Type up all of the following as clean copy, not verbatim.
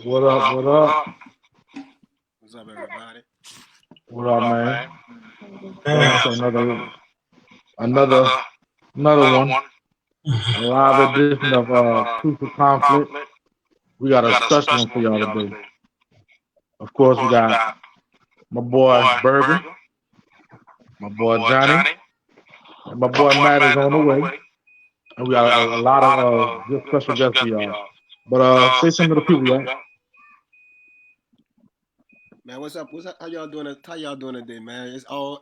What up? What up? What's up, everybody? What up, man? Man, That's another one. A live edition of Truth or Conflict. We got a special one for y'all today. Of course, we got my boy Burger, my boy Johnny, and my boy Matt is on the way. And we got a lot of good special guests for y'all. But say something to the people, y'all. Man, what's up? How y'all doing? How y'all doing today, man?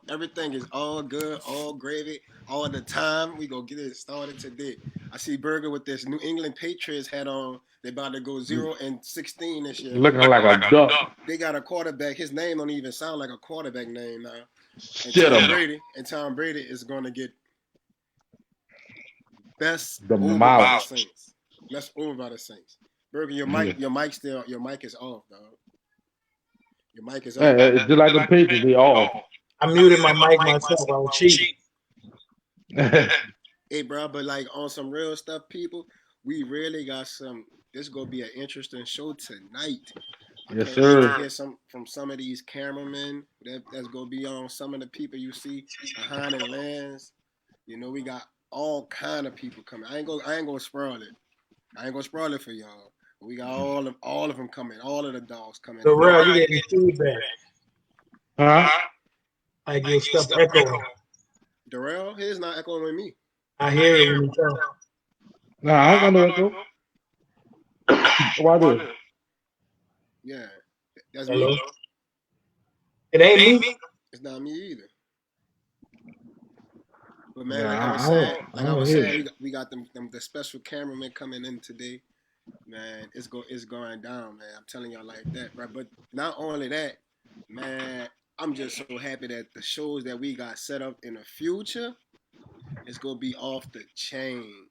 Everything is all good, all gravy, all the time. We gonna get it started today. I see Burger with this New England Patriots hat on. They about to go 0-16 this year. Looking like a duck. They got a quarterback. His name don't even sound like a quarterback name now. And Tom Brady is gonna get best over by the Saints. Best over by the Saints. Burger, your mic is off, dog. Your mic is off. Hey, just like the Patriots, they off. I muted my mic myself. I was cheating. Hey, bro, but like on some real stuff, people, we really got some. This is gonna be an interesting show tonight. Yes, sir. Hear from some of these cameramen that's gonna be on. Some of the people you see behind the lens. You know, we got all kind of people coming. I ain't gonna spoil it. I ain't gonna spoil it for y'all. We got all of them coming. All of the dogs coming. The real, you getting feedback. Huh? I get stuff echoing. Darrell, his not echoing with me. I hear it when you talk. Nah, I ain't got no echo. Why do it? Yeah, that's Hello? me. It ain't me. It's not me either. But man, Yeah, like I was saying, we got the special cameraman coming in today. Man, it's going down, man. I'm telling y'all like that, right? But not only that, man, I'm just so happy that the shows that we got set up in the future is gonna be off the chain.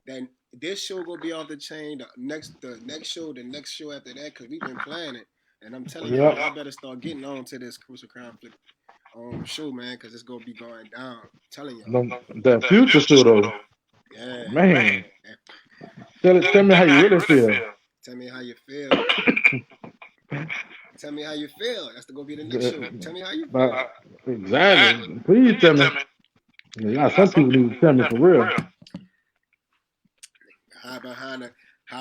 Then this show gonna be off the chain. The next show after that, because we've been planning. And I'm telling y'all better start getting on to this Crucial Conflict show, man, because it's gonna be going down. I'm telling y'all. The future show, though. Yeah, man. Tell me how you really feel. Tell me how you feel. Tell me how you feel. That's gonna be the next show. Tell me how you feel. Exactly. Please tell me. Yeah, some people need to tell me for real. Hide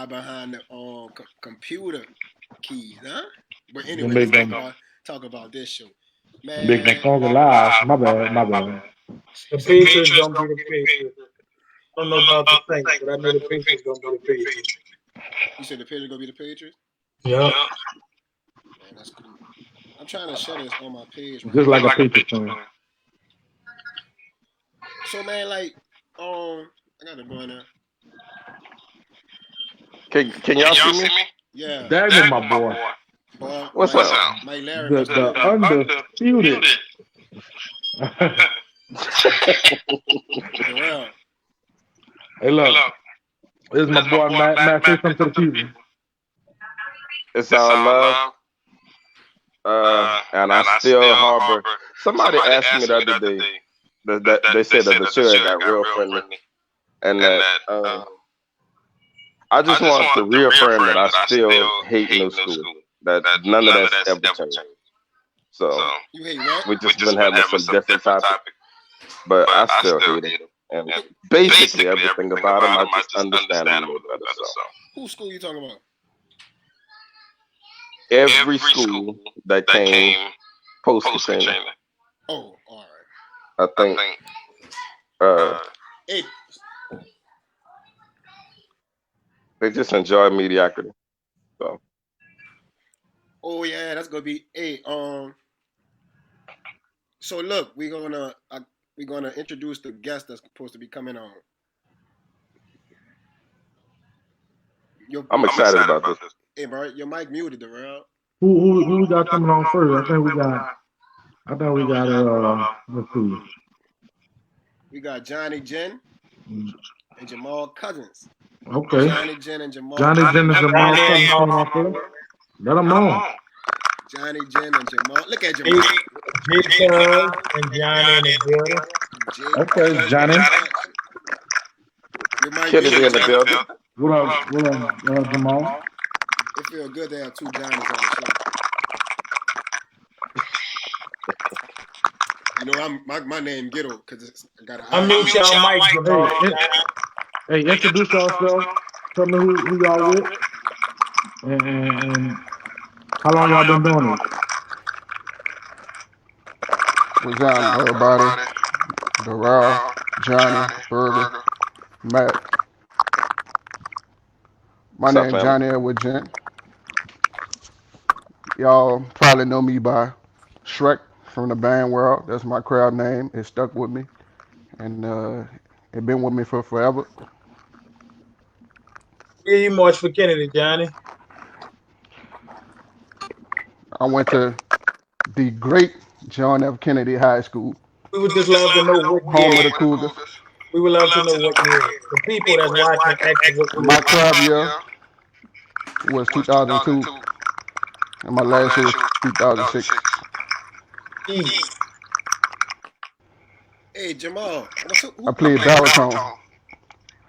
behind the computer keys, huh? But anyway, let's talk about this show. Man, Make them conquer live. My bad. The Patriots don't be the Patriots. I don't know about the Saints, but I know the Patriots don't be the Patriots. You said the Patriots gonna be the Patriots? Yeah. Man, that's cool. I'm trying to share this on my page. Right Just now. like a Patriots fan. So man, like, I gotta go in there. Can y'all see me? Yeah. That is my boy. What's up? Mike Larry. The undisputed. Hey, look. This is my boy, Matt. Say something to the people. It's all love. And I still harbor. Somebody asked me the other day that they said that the show got real friendly. And that I just want to reaffirm that I still hate new school. That none of that's ever changed. So you hate what? we just been having some different topics. But I still hate it. And basically everything about them, I just understand them a little better. So. Whose school you talking about? Every school that came post Katrina. Oh, all right. I think they just enjoy mediocrity. So. Oh yeah, that's gonna be So look, we're gonna introduce the guest that's supposed to be coming on. I'm excited about this. Hey, bro, your mic muted, Darrell. Who we got coming on first? I think we got. Let's see. We got Johnny Jen and Jamal Cousins. Okay. Johnny Jen and Jamal. Cousins coming on first. Let them on. Johnny Jen and Jamal. Look at Jamal. J. and Johnny in the building. Okay, Johnny. Kennedy in the building. What up, Jamal? It feels good to have two Johnnies on the show. You know, my name Ghetto because I got I'm mute y'all mic, Jamal. Hey, introduce yourself. Tell me who y'all with, and how long y'all been doing it. What's up, everybody? Darrell, Johnny, Burger, Matt. My name is Johnny Edward Gent. Y'all probably know me by Shrek from the band world. That's my crowd name. It stuck with me, and it been with me for forever. Where you march for Kennedy, Johnny? I went to the great John F. Kennedy High School. We would just love to know what year. Home of the Cougars. We would love to know what year. The people that's watching actually what year. My club year was 2002, and my last year was 2006. Hey Jamal, I played baritone.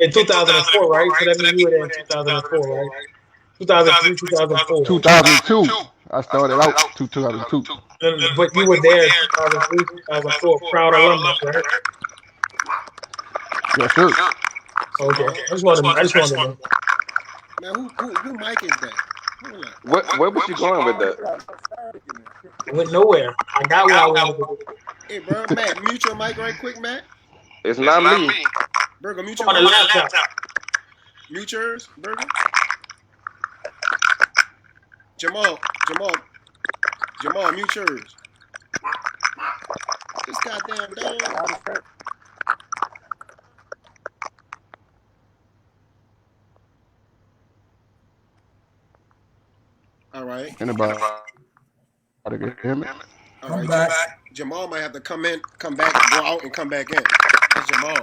In 2004, right? So that means you were there in 2004, right? 2003, 2004. 2002. I started out 2002. But you were there in 2003, 2004. Proud alumnus, right? Yes, sir. Okay. I just wanted to know. Man, who mic is that? Where was you going with that? I went nowhere. I got where I wanted to go. Hey, bro, Matt, mute your mic right quick, Matt. It's not me. Burger, mute your On the mic. laptop. Mute yours, Burger. Jamal, mute yours. This goddamn dog. All right. Anybody can hear me? All right, back. Jamal might have to come back, go out and come back in. That's Jamal. All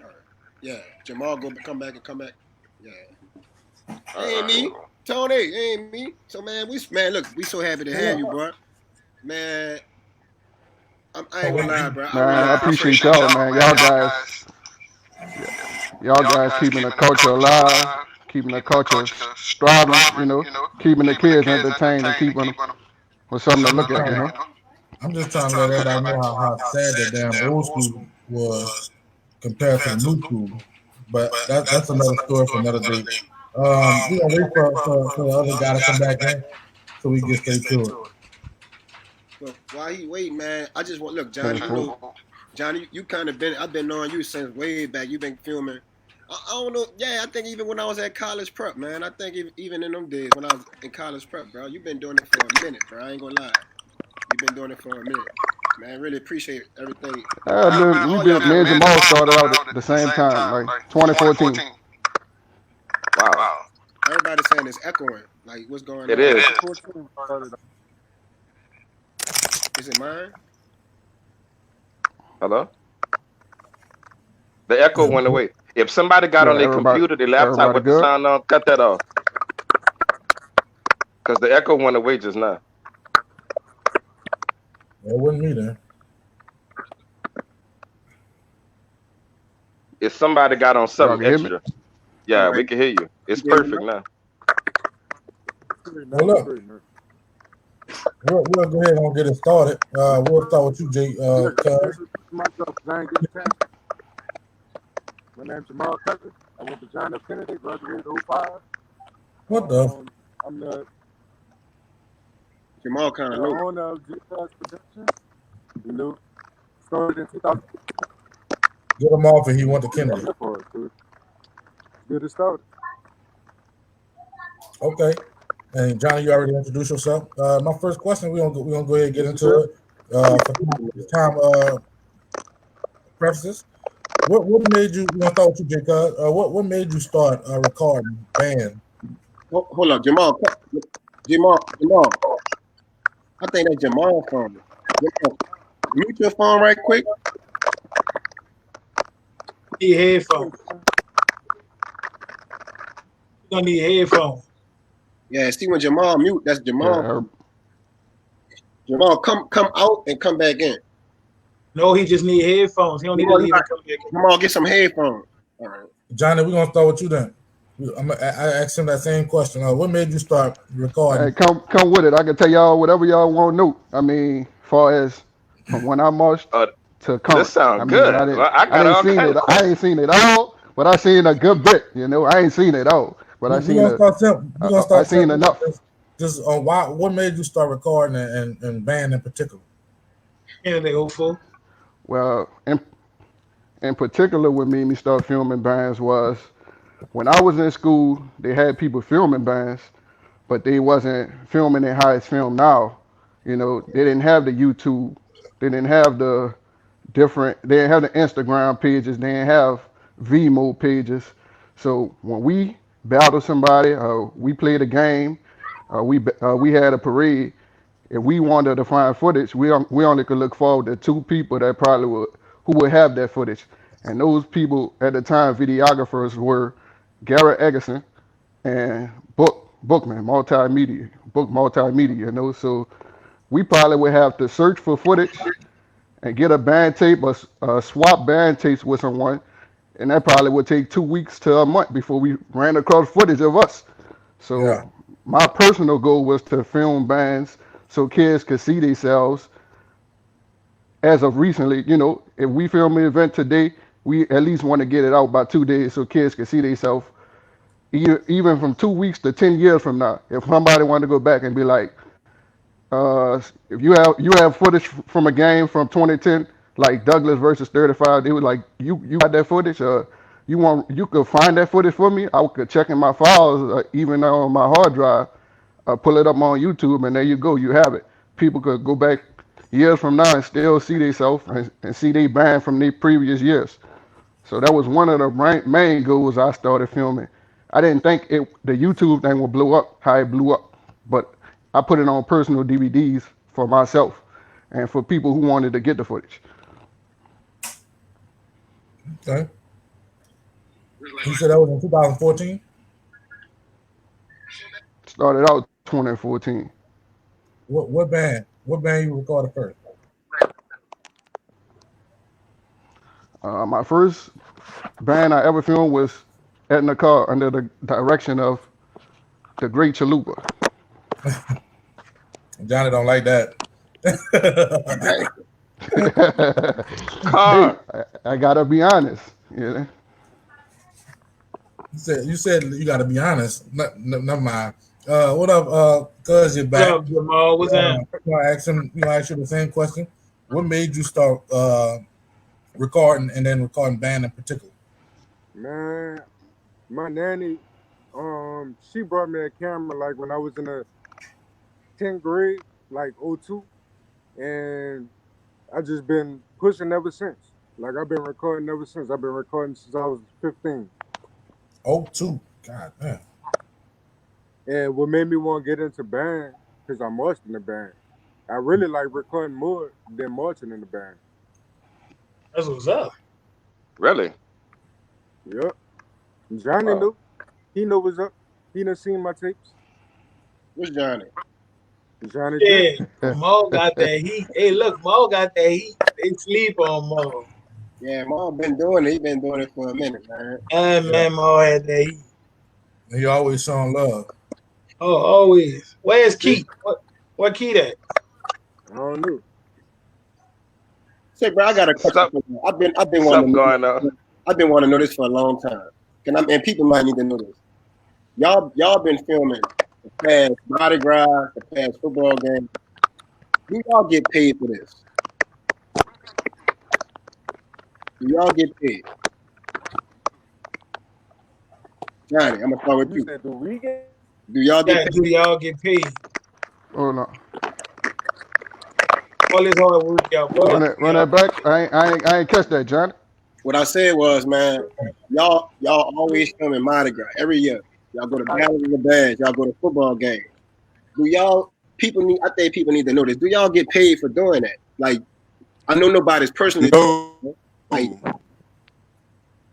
right. Yeah, Jamal come back and come back. Yeah. Ain't me, Tony. Ain't me. So man, look, we so happy to have you, bro. Man, I ain't gonna lie, bro. Man, I appreciate y'all, man. Y'all guys keeping the culture alive, keeping the culture thriving, keeping the kids entertained and keeping them with something to look at, I'm just trying to let everybody know how sad that damn old school was compared to the new school. But that's another story for another day. We're gonna wait for the other guy to come back in so we can stay to it. But while he wait, man, I just want look, Johnny. Johnny, you kind of I've been knowing you since way back. You've been filming. I don't know. Yeah, I think even when I was at college prep, man. I think even in them days when I was in college prep, bro, you've been doing it for a minute, bro. I ain't gonna lie. You've been doing it for a minute, man. Really appreciate everything. Me and Jamal started out at the same time, like 2014. Wow. Everybody's saying it's echoing. Like, what's going on? It is. Is it mine? Hello? The echo went away. If somebody got on their computer, their laptop with the sound on, cut that off. Because the echo went away just now. It wasn't me then. If somebody got on something extra. Yeah, we can hear you. It's perfect now. Well, look. We'll go ahead and get it started. We'll start with you, Jay. My name's Jamal Tucker. I went to John F. Kennedy, graduated in 05. What the? I'm the Jamal kind of low. owner of G-Class Productions. Started in 2000. Get him off and he went to Kennedy. Good to start. Okay. And Johnny, you already introduced yourself. My first question, we're gonna go ahead and get into it. For time prefaces. What made you? I thought with you, Jacob. What made you start recording band? Hold up, Jamal. I think that's Jamal phone. Mute your phone right quick. Need headphones. You're gonna need headphones. Yeah, see when Jamal mute, that's Jamal. Yeah. Jamal, come out and come back in. No, he just need headphones. He don't need to leave. Jamal, get some headphones. All right. Johnny, we're gonna start with you then. I asked him that same question. What made you start recording? Hey, come with it. I can tell y'all whatever y'all want to know. I mean, far as from when I marched to This current. I sound mean, good. I I got didn't all seen kind it. of I questions. ain't seen it all, but I seen a good bit. You know, I ain't seen it all, but I We're seen gonna start simple. We're gonna I start seen simple. enough. Just on why? What made you start recording and band in particular? And they 04. Well, in particular, what made me start filming bands was when I was in school. They had people filming bands, but they wasn't filming it how it's filmed now. You know, they didn't have the YouTube, they didn't have the they didn't have the Instagram pages, they didn't have VMO pages. So when we battled somebody, we played a game, we had a parade. If we wanted to find footage, we only could look forward to two people that probably would have that footage, and those people at the time, videographers, were Garrett Eggerson and Bookman multimedia, you know. So we probably would have to search for footage and get a band tape or swap band tapes with someone, and that probably would take 2 weeks to a month before we ran across footage of us. Yeah. So my personal goal was to film bands so kids could see themselves. As of recently, you know, if we film an event today, we at least want to get it out by 2 days so kids can see themselves even from 2 weeks to 10 years from now. If somebody wanted to go back and be like, if you have footage from a game from 2010, like Douglas versus 35, they were like, you got that footage? You could find that footage for me? I could check in my files, even on my hard drive, pull it up on YouTube, and there you go, you have it. People could go back years from now and still see themselves and see they band from their previous years. So that was one of the main goals I started filming. I didn't think the YouTube thing would blow up how it blew up, but I put it on personal DVDs for myself and for people who wanted to get the footage. Okay. You said that was in 2014. Started out 2014. What band? What band you recorded first? My first band I ever filmed was Edna Carr under the direction of the Great Chalupa. Johnny don't like that. Hey, Car. I gotta be honest. Yeah. You said you got to be honest. Never mind. What up? Cuz you're What's back. up, Jamal? What's up? You gonna ask him? You gonna ask you the same question? What made you start recording and then recording band in particular? Man, my nanny, she brought me a camera like when I was in the 10th grade, like '02, and I just been pushing ever since. Like I've been recording ever since. I've been recording since I was 15. Oh, two. God damn. And what made me want to get into band, because I marched in the band. I really like recording more than marching in the band. That's what's up. Really? Yep. Johnny Wow. knew. He knew what's up. He done seen my tapes. What's Johnny? Johnny Yeah, J. Maul got that heat. Hey, look, Maul got that heat. They sleep on Maul. Yeah, Maul been doing it. He been doing it for a minute, man. And man, Maul had that heat. He always showing love. Oh, always. Where's Keith? What Keith at? I don't know. Say, bro, I got a question for you. I've been wanting to Something know going this. on. I've been wanting to know this for a long time. And people might need to know this. Y'all been filming the past Mardi Gras, the past football game. Do y'all get paid for this? Do y'all get paid? Johnny, I'm gonna start with You you. said the weekend? Do y'all get Yeah, paid? do y'all get paid? Oh no. All this hard work, y'all. Run that back. I ain't catch that, Johnny. What I said was, man, y'all always filming Mardi Gras every year. Y'all go to Battle of the Bands. Y'all go to football games. Do y'all I think people need to know this. Do y'all get paid for doing that? Like, I know nobody's personally. No. Like,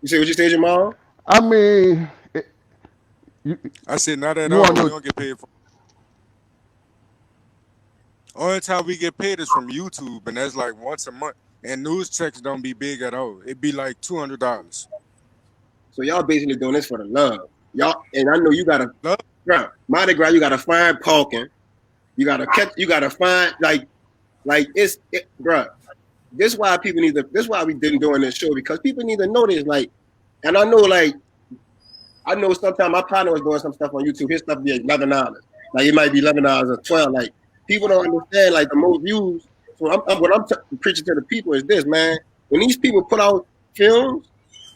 you say what you said, Jamal? I mean, I said not at you all. want to We know? don't get paid for. Only time we get paid is from YouTube, and that's like once a month. And news checks don't be big at all. It'd be like $200. So y'all basically doing this for the love. y'all, and I know you gotta, bro, Mardi Gras, you gotta find parking. You gotta find like bro. This is why people need to. This is why we didn't doing this show because people need to know this. Like, and I know sometimes my partner was doing some stuff on YouTube. His stuff be $11. Like it might be $11 or 12. Like people don't understand. Like the most views. So what I'm preaching to the people is this, man. When these people put out films,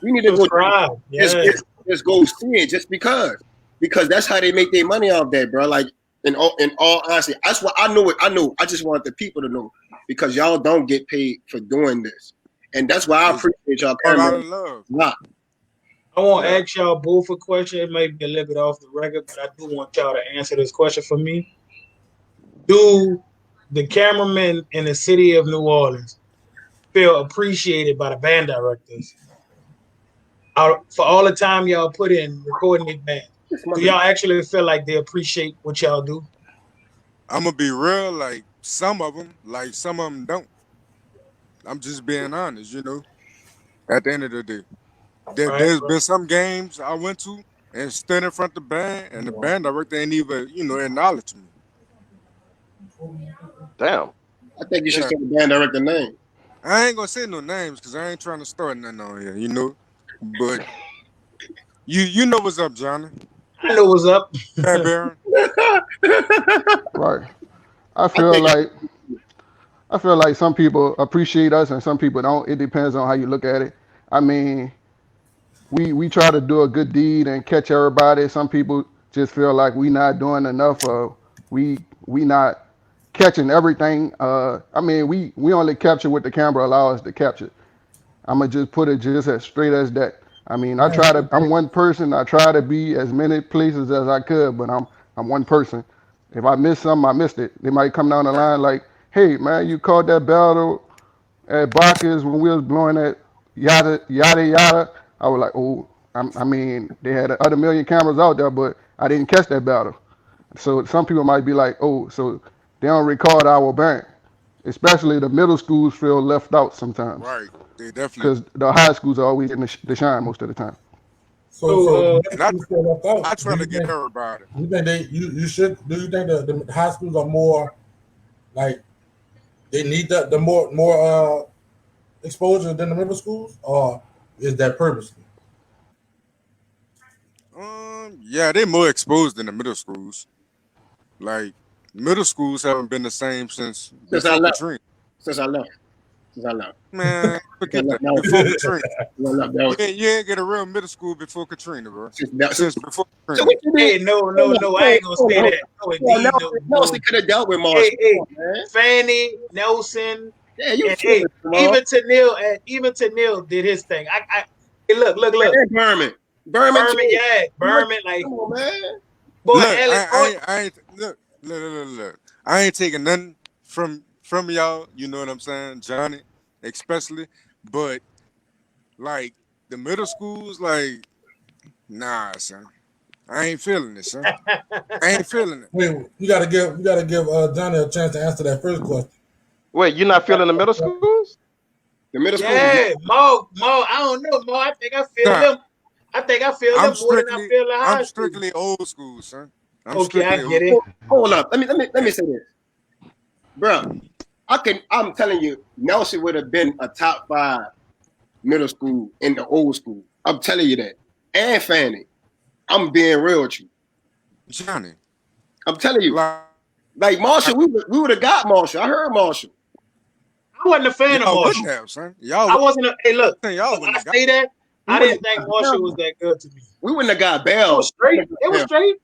we need to go just go see it just because that's how they make their money off that, bro. Like in all honesty, that's what I know. I just want the people to know because y'all don't get paid for doing this, and that's why I appreciate y'all coming. A lot of love. I want to ask y'all both a question. It may be a little bit off the record, but I do want y'all to answer this question for me. Do the cameramen in the city of New Orleans feel appreciated by the band directors for all the time y'all put in recording the band? Do y'all actually feel like they appreciate what y'all do? I'm gonna be real, like some of them don't. I'm just being honest, you know. At the end of the day, there's been some games I went to and stood in front of the band, and the band director ain't even, acknowledge me. Damn. I think you should say the band director name. I ain't gonna say no names because I ain't trying to start nothing on here, you know. But you know what's up, Johnny. I know what's up. Hey, Baron. Right. I feel like some people appreciate us and some people don't. It depends on how you look at it. I mean, we try to do a good deed and catch everybody. Some people just feel like we not doing enough or we not catching everything. I mean, we only capture what the camera allows us to capture. I'm gonna just put it just as straight as that. I mean, I'm one person. I try to be as many places as I could, but I'm one person. If I miss something, I missed it. They might come down the line like, hey man, you caught that battle at Bacchus when we was blowing that yada yada yada. I was like, oh, I mean, they had other million cameras out there, but I didn't catch that battle. So some people might be like, oh, so they don't record our band. Especially the middle schools feel left out sometimes. Right, they definitely. Because the high schools are always in the shine most of the time. So I try to get everybody. You think you should? Do you think the high schools are more like they need the more exposure than the middle schools, or is that purposely? Yeah, they're more exposed than the middle schools. Like middle schools haven't been the same since I left. Katrina. Since I left. Man, forget that. Before Katrina. You ain't get a real middle school before Katrina, bro. Since before Katrina. Hey, no, I ain't gonna say that. Nelson could have dealt with Marshall. Hey, Fanny, Nelson, even Tennille did his thing. Hey, look. Berman, yeah, Berman, like, come on, man. Boy, Look, look. I ain't taking nothing from y'all, you know what I'm saying, Johnny, especially, but like the middle schools, like, nah, son, I ain't feeling it, son. I ain't feeling it. Wait, you gotta give Johnny a chance to answer that first question. Wait, you're not feeling the middle schools? The middle school. Yeah, Mo, I don't know, Mo. I think I feel them. I think I feel them more than I feel the high I'm strictly old school, son. Okay, I get it. Hold up. Let me say this. Bro, I'm telling you, Nelson would have been a top 5 middle school in the old school. I'm telling you that. And Fanny. I'm being real with you. Johnny. I'm telling you. Like Marshall, we would have got Marshall. I heard Marshall. I wasn't a fan of Marshall. Have, son. I wasn't hey, look, y'all when I say that, I didn't think Marshall was that good to me. We wouldn't have got Bell. It was straight.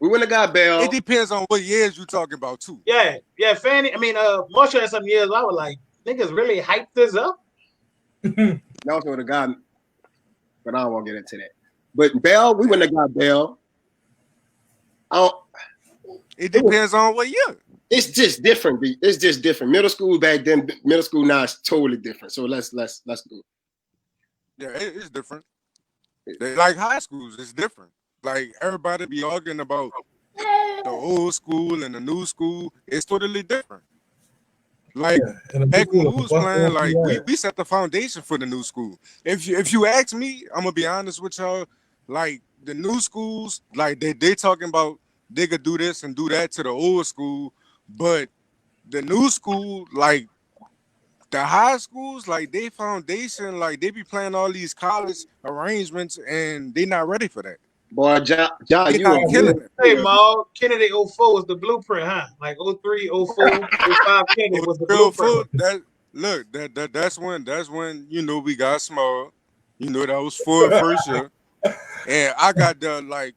We wouldn't have got Bell. It depends on what years you talking about too. Yeah, Fanny. I mean, Marshall had some years I was like, niggas really hyped this up. Nelson would have gotten, but I don't want to get into that. But Bell, we wouldn't have got Bell. It depends on what year. It's just different, B. It's just different. Middle school back then, middle school now is totally different. So let's do it. Yeah, it's different. Like high schools, it's different. Like everybody be arguing about the old school and the new school. It's totally different. Like back when we was playing, like we set the foundation for the new school. If you ask me, I'm gonna be honest with y'all. Like the new schools, like they talking about they could do this and do that to the old school, but the new school, like the high schools, like they foundation, like they be playing all these college arrangements and they not ready for that. Boy, John, They you not a killing it. Hey, Ma, Kennedy 04 was the blueprint, huh? Like 03, 04, 05 Kennedy was the Real blueprint. foot, that look, that's when you know we got small. You know that was for first year. And I got the like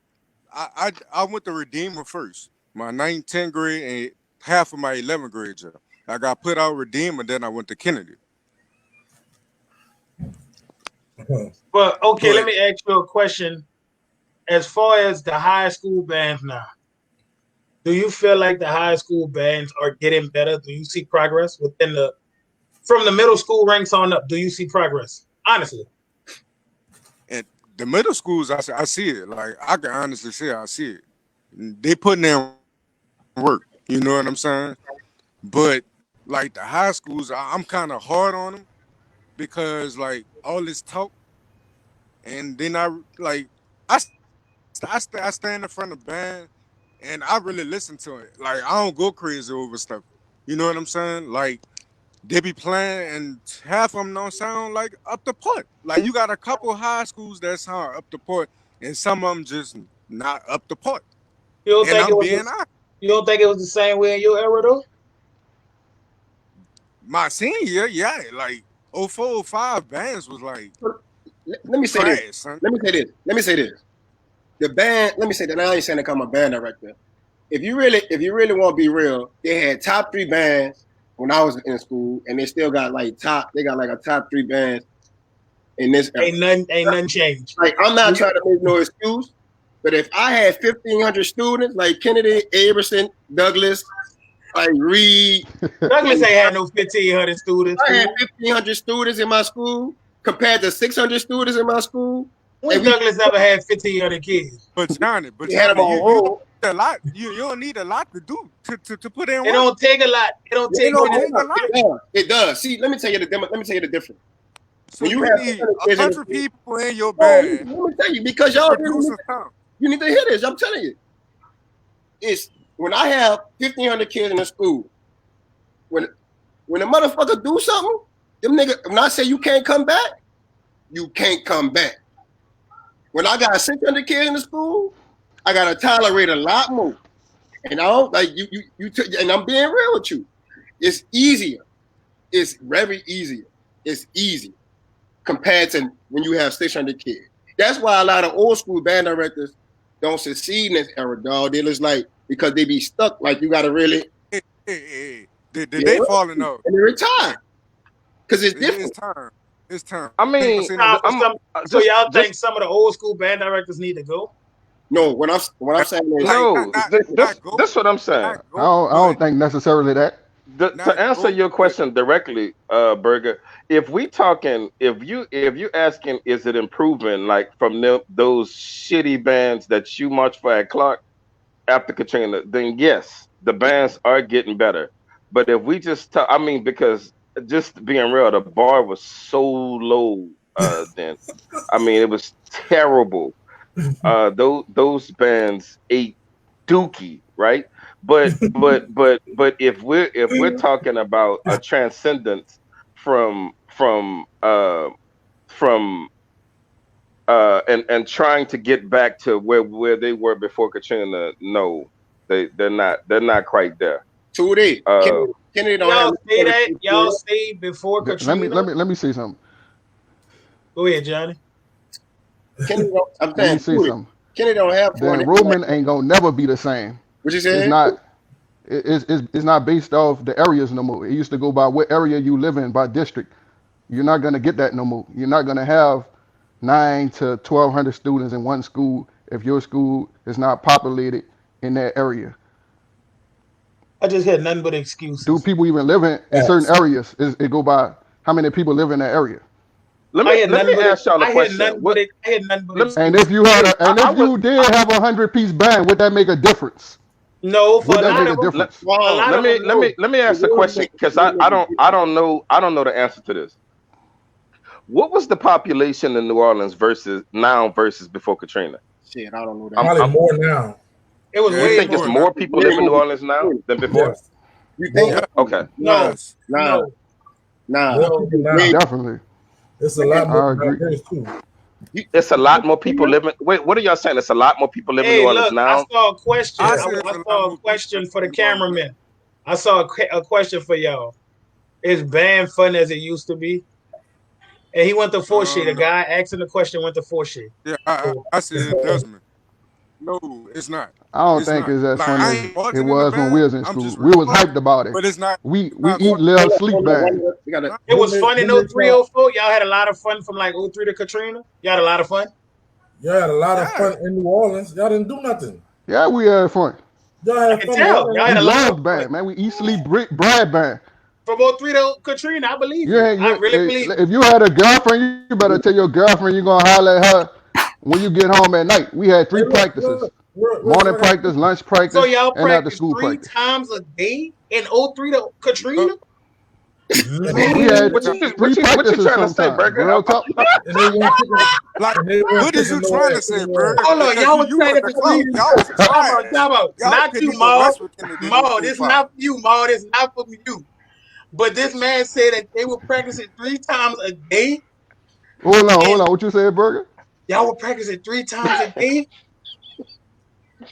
I went to Redeemer first. My 9th, 10th grade and half of my 11th grade year. I got put out Redeemer, then I went to Kennedy. But okay, let me ask you a question. As far as the high school bands now, do you feel like the high school bands are getting better? Do you see progress within from the middle school ranks on up? Do you see progress? Honestly. And the middle schools, I see it. Like I can honestly say I see it. They putting in work. You know what I'm saying? But like the high schools, I'm kind of hard on them because like all this talk, and then like I stand in front of band and I really listen to it. Like I don't go crazy over stuff. You know what I'm saying? Like they be playing and half of them don't sound like up the part. Like you got a couple high schools that sound up the part and some of them just not up the part. You don't And think I'm it was being the, honest. you don't think it was the same way in your era though? My senior, yeah, like 04, 05 bands was like let me say trash, this. son. Let me say this. The band, let me say that. I ain't saying to come a band director. If you really want to be real, they had top 3 bands when I was in school, and they still got like a top 3 bands in this era. Ain't nothing changed. Like I'm not trying to make no excuse, but if I had 1,500 students like Kennedy, Aberson, Douglas, like Reed, Douglas ain't had no 1,500 students. I had 1,500 students in my school compared to 600 students in my school. When Douglas ever had 1,500 kids? But Johnny, you a lot. You don't need a lot to do to put in work. It don't take a lot. It don't take a lot. It does. See, let me tell you the difference. So you need 100 people in your band. Let me tell you, because y'all you need to hear this. I'm telling you. It's when I have 1,500 kids in the school, when a motherfucker do something, them niggas, when I say you can't come back, you can't come back. When I got 600 kids in the school, I gotta tolerate a lot more. And I don't like you and I'm being real with you. It's easier. It's very easier. It's easy compared to when you have 600 kids. That's why a lot of old school band directors don't succeed in this era, dog. They just like because they be stuck. Like you gotta really. They falling off and they retire because it's different. It's time. I mean, so y'all think some of the old school band directors need to go? No, what I'm saying is that's what I'm saying. I don't think necessarily that. To answer your question directly, Berger, if you asking, is it improving like from those shitty bands that you marched for at Clark after Katrina? Then yes, the bands are getting better. But if we just I mean, because just being real, the bar was so low then. I mean, it was terrible. Those bands ate dookie, right? But if we're talking about a transcendence from and trying to get back to where they were before Katrina, no, they're not quite there. Kennedy don't y'all say that. Y'all say before Katrina. Let me say something. Go ahead, Johnny. Kennedy let me say something. Kennedy don't have. The enrollment ain't gonna never be the same. What you saying? It's not based off the areas no more. It used to go by what area you live in by district. You're not gonna get that no more. You're not gonna have 900 to 1,200 students in one school if your school is not populated in that area. I just had nothing but excuses. Do people even live in certain areas? It go by how many people live in that area. Let me ask y'all a question. And if you did have 100-piece band, would that make a difference? No, for would that make a difference? Let me ask the question because I don't know the answer to this. What was the population in New Orleans versus before Katrina? Shit, I don't know that. Probably more now. It was You way think it's more. more people live in New Orleans now than before? Yes. You think? More, Okay. No, Yes. Nah, no. more people now. Wait. Definitely. It's a lot I more agree. diverse too. It's a lot more people living. Wait, what are y'all saying? It's a lot more people living in New Hey, Orleans look, I now? saw a question. I I, said it's a I lot saw more a question people for the living in New Orleans. cameraman. I saw a question for y'all. Is band fun as it used to be? And he went to Forshit. The guy asking the question went to Forshit. Yeah, I said Desmond. No, it's not. I don't It's think not. it's as Like fun I as ain't it bartending in the was when we band. was in I'm school. just We was recording. hyped about it. But it's not. We It's not eat fun. little sleep band. We gotta. It was When fun in they 03, 04. Y'all had a lot of fun from like 03 to Katrina. Y'all had a lot of fun. Y'all had a lot of Yeah. fun in New Orleans. Y'all didn't do nothing. Yeah, we had fun. Y'all I had can fun. tell. Y'all We had a lot of loved band, man. We eat, sleep, bread band. from 03 to Katrina. I believe you. Yeah, I really believe you. if you had a girlfriend, you better tell your girlfriend you're gonna holler at her when you get home at night. We had 3 Hey, look, practices: morning I got practice, lunch So practice, y'all and after practiced school 3 practice. times a day in 03 to Katrina? We had What 3 you practices trying to say, sometimes. Burger? Real talk. and they weren't cooking. Like, And they weren't what is you cooking no trying to ass say, anywhere. bro? Hold on, Because y'all was you were the practicing clout. 3. Y'all was Time trash. out. Y'all Not couldn't you, even Maul. wrestle Kennedy in Maul, this 05. not for you, Maul. This not for you. But this man said that they were practicing 3 times a day. Hold on. What you said, Burger? Y'all were practicing 3 times a day.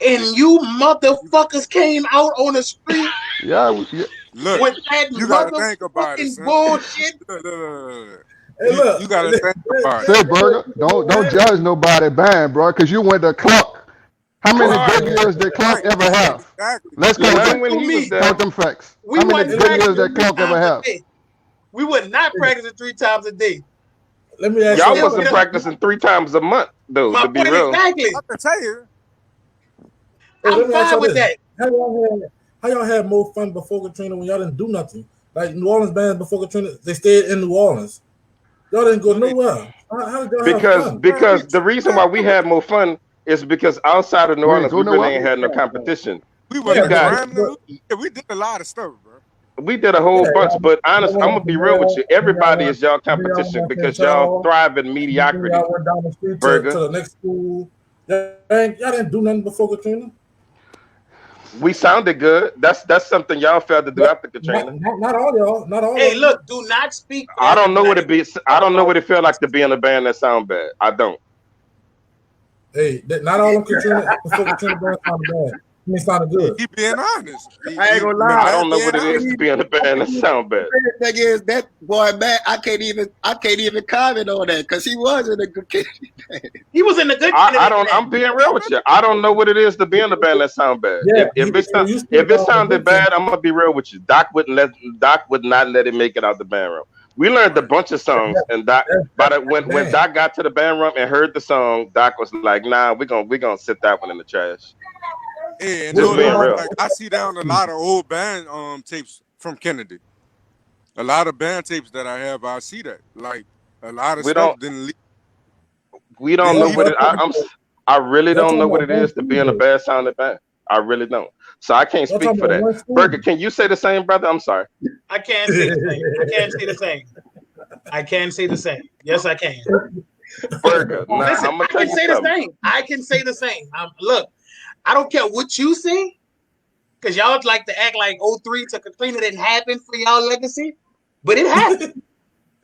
And you motherfuckers came out on the street Yeah, Look, with that you got to think about it, motherfucking son. bullshit. Look. Hey, look. You got to think about it. say Burger. Don't judge nobody band, bro, because you went to Clark. How many Right. good years did Clark Right. ever have? Exactly. Let's You count remember them. when he was Me. there? Count them facts. We How many wasn't good years practicing that 3 Clark ever times a have? day. We were not practicing 3 times a day. Let me ask Y'all you wasn't Still- practicing 3 times a month, though. My To be point real, exactly. I can tell you. Hey, I'm let me ask fine y'all with this. that. How y'all had more fun before Katrina when y'all didn't do nothing? Like New Orleans bands before Katrina, they stayed in New Orleans. Y'all didn't go nowhere. How did y'all have fun? because the reason why we had more fun is because outside of New We ain't Orleans, go we really nowhere. ain't had no competition. We You wasn't got trying to lose. Yeah, we did a lot of stuff, bro. we did a whole bunch, but honest, I'm gonna be real with you. Everybody is y'all Then y'all competition went to because y'all Charles. thrive in Then mediocrity. y'all went down the street to Burger. the next school. Y'all didn't do nothing before Katrina. We sounded good. That's something y'all failed to do after Katrina. Not all y'all. Not all. Hey, of look, do not speak for I don't know what everybody. I don't know what it felt like to be in a band that sound bad. I don't. Hey, not all of Katrina before Katrina bands sounded bad. I mean, sounded good. He being honest. I ain't gonna lie. I don't know what it I is to be in a band that sound bad. The thing is that boy, man, I can't even comment on that because he was in a good kid. He was in the good I Kennedy don't. band. I'm being real with you. I don't know what it is to be in a band that sound bad. Yeah, If if it sounded bad, I'm gonna be real with you. Doc would not let it make it out the band room. We learned a bunch of songs, and Doc. But when Doc got to the band room and heard the song, Doc was like, "Nah, we're gonna sit that one in the trash." Hey, and Just being real. like I see down a lot of old band tapes from Kennedy. A lot of band tapes that I have, I see that. Like a lot of We stuff don't. didn't leave. We don't know what it. I really don't know what it is to be in a bad sounding band. I really don't. So I can't speak for that. Burger, can you say the same, brother? I'm sorry. I can't say the same. I can't say the same. I can say the same. Yes, I can. Burger. Now, Listen, I'm gonna I tell can you say the something. same. I can say the same. Look, I don't care what you say, because y'all like to act like 03 to Katrina didn't happen for y'all legacy, but it happened.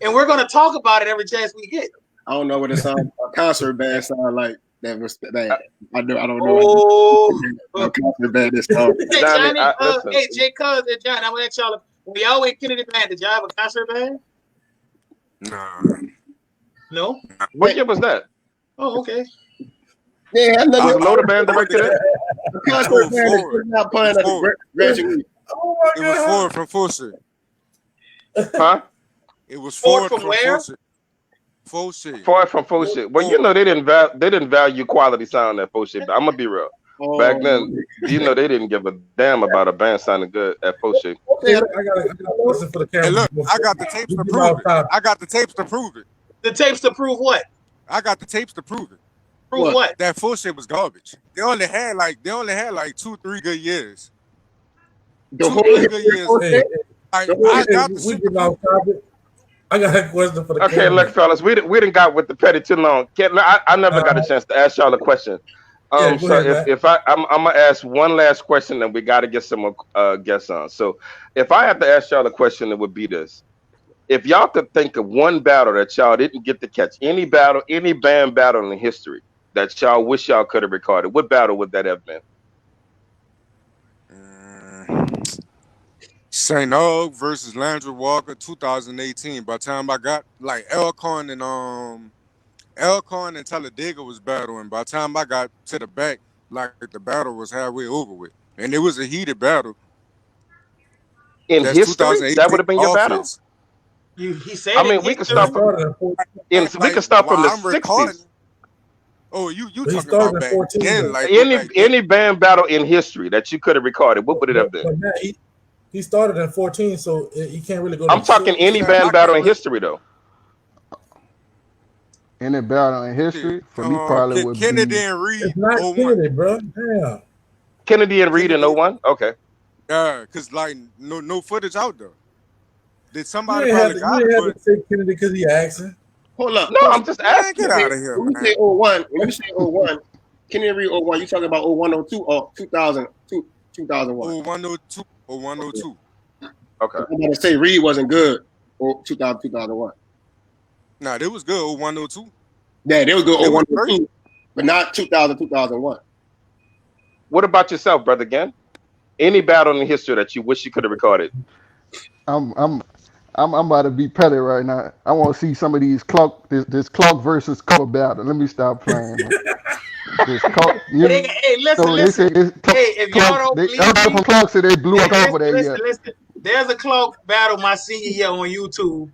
And we're going to talk about it every chance we get. I don't know what a concert band sound like. That was that. I don't know. Oh, A concert band is called. hey, Johnny, Johnny, listen. hey, Jay Cuz and John, I'm going to ask y'all, when y'all went Kennedy band, did y'all have a concert band? Nah. No? What year was that? Oh, okay. Yeah, I'm Was not Loader Band directed it? a concert band is not playing at the graduation. It was forward from Fulshire. Huh? It was Forward forward from where? Fulshire. Far from full shit. Well, you know they didn't value quality sound at full shit. I'm gonna be real. Back then, you know they didn't give a damn about a band sounding good at full shit. Okay, I got a question for the camera. Hey, look, I got the tapes to prove it. I got the tapes to prove it. The tapes to prove what? I got the tapes to prove it. Prove what? That full shit was garbage. They only had like 2-3 good years. The 2-3 good years. Hey, I got the we shit. getting off topic. I got a question for the Okay, camera. look, fellas, we didn't got with the petty too long. I never got a chance to ask y'all a question. Yeah, go So ahead, Matt. if I'm gonna ask one last question, and we got to get some more guests on. So if I have to ask y'all a question, it would be this: if y'all could think of one battle that y'all didn't get to catch, any battle, any band battle in history that y'all wish y'all could have recorded, what battle would that have been? St. Og versus Landry Walker, 2018. By the time I got like Elkhorn and Talladega was battling. By the time I got to the back, like the battle was halfway over with, and it was a heated battle. In That's history, that would 2018 have been your battle. offense. He said I in mean, we could history. He start from started in 14. we could start from the while I'm recording. '60s. Oh, you He talking started about in back 14 then? though. Like go back then. Any band battle in history that you could have recorded, what would it have been? But Matt, he started in 14, so he can't really go to I'm talking shit. any Exactly. band battle in history, though. Any battle in history for me probably would Kennedy be and Reed. It's not 01. Kennedy, bro. Damn. Kennedy and Reed in Kennedy. 01? Okay. Yeah, cause like no footage out there. Did You somebody didn't have probably to, got it? But say Kennedy because he asking. Hold up. No, Hold I'm up. just man, get asking. out of here, When you man. say 01, can you read 01? You talking about 01, 02, or 2000, 2001? 0102 or 102. Okay. I'm going to say Reed wasn't good or 2001. Nah, it was good. 0102. Yeah, they was good It was 01, great. 02, but not 2000, 2001. What about yourself, brother? Again, any battle in history that you wish you could have recorded? I'm about to be petty right now. I want to see some of these this Clark versus cover battle. Let me stop playing, man. This Clark, Hey, listen. Hey, if y'all don't believe everybody me, from Clark said they blew up over that year. listen. There's a Clark battle my senior year on YouTube.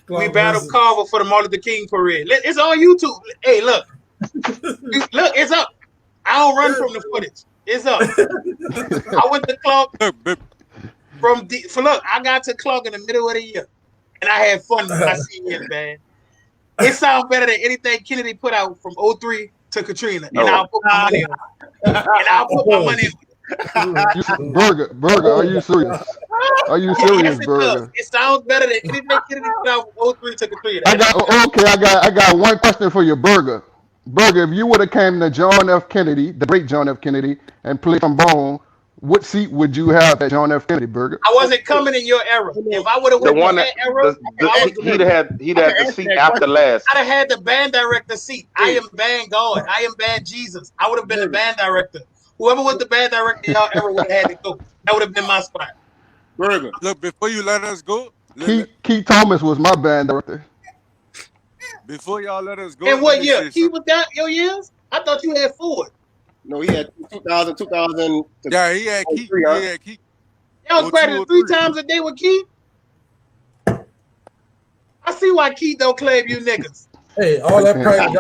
We Clark battled versus- Carver for the Martin Luther King parade. It's on YouTube. Hey, look, it's up. I don't run from the footage. It's up. I went to Clark look. I got to Clark in the middle of the year, and I had fun with my senior year, man. It sounds better than anything Kennedy put out from 03 to Katrina, and I'll put my money on it. Burger, are you serious? Are you serious, Yes, it Burger? does. It sounds better than anything Kennedy put out from 03 to Katrina. I got one question for you, Burger. Burger, if you would have came to John F. Kennedy, the great John F. Kennedy, and played trombone, what seat would you have at John F. Kennedy, Burger? I wasn't coming in your era. If I would have The went one in that that era, he'd had the seat after last. I'd have had the band director seat. I am band God. I am band Jesus. I would have been the band director. Whoever was the band director y'all ever would have had to go. That would have been my spot. Burger. Look, before you let us go, Keith Thomas was my band director. before y'all let us go, And what year? say He was that your years? I thought you had Ford. No, he had 2000, 2000. Yeah, he had Keith. He had Keith. That was practicing 3 times a day with Keith. I see why Keith don't claim you niggas. Hey, all that practice.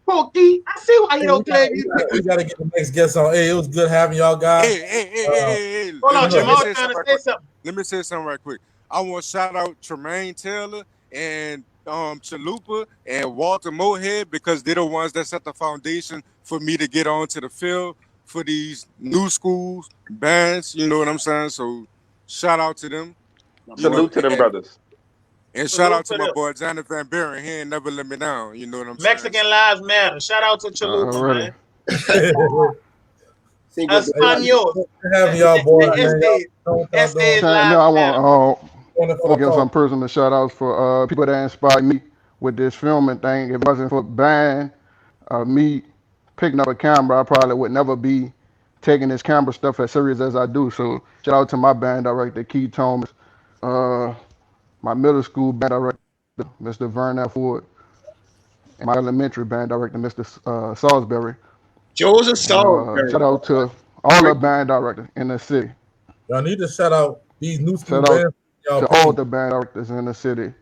Poor Keith, I see why he don't claim you niggas. We gotta get the next guest on. Hey, it was good having y'all guys. Hey. Hold on, Jamal trying to say something. Let me say something right quick. I want to shout out Tremaine Taylor and Chalupa and Walter Mohead because they're the ones that set the foundation for me to get onto the field for these new schools, bands, you know what I'm saying? So shout out to them. Salute to them brothers. And shout out to my boy Johnny Van Buren. He ain't never let me down. You know what I'm saying? Mexican lives matter. Shout out to Chalupa, man. Espanol. Having y'all boys, man. I want to give some personal shout outs for people that inspired me with this filming thing. If it wasn't for band, me picking up a camera, I probably would never be taking this camera stuff as serious as I do. So shout out to my band director, Keith Thomas, my middle school band director, Mr. Vernon Ford, and my elementary band director, Mr. Salisbury. Joseph Salisbury. Shout out to all the band directors in the city. Y'all need to shout out these new school Shout bands. out to all the band directors in the city.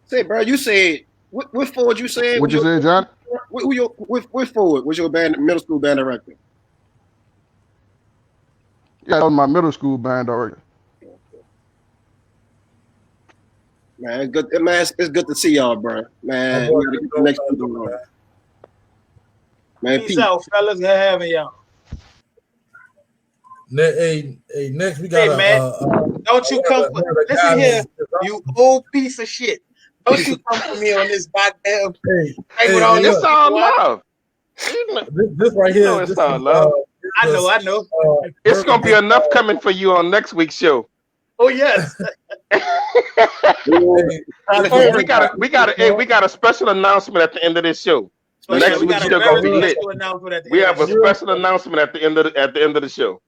Say, bro, you said what Ford you said? What you say, John? What Ford was your band middle school band director? Yeah, that was my middle school band director. Man, it's good. Man, it's good to see y'all, bro. Man, we gotta get the next people on. Man, peace out, fellas. Good having y'all. Next we got man. Don't you come. Listen here, you old piece of shit. Don't you come for me on this goddamn Hey, thing with hey, all hey, this. It's all love. this right here. It's This all is, love. I know. It's gonna be enough coming for you on next week's show. Oh yes. Oh, we got a special announcement at the end of this show. So Next we week's got a show gonna very be lit. special announcement at the We end have of a the show. special announcement at the end of the show.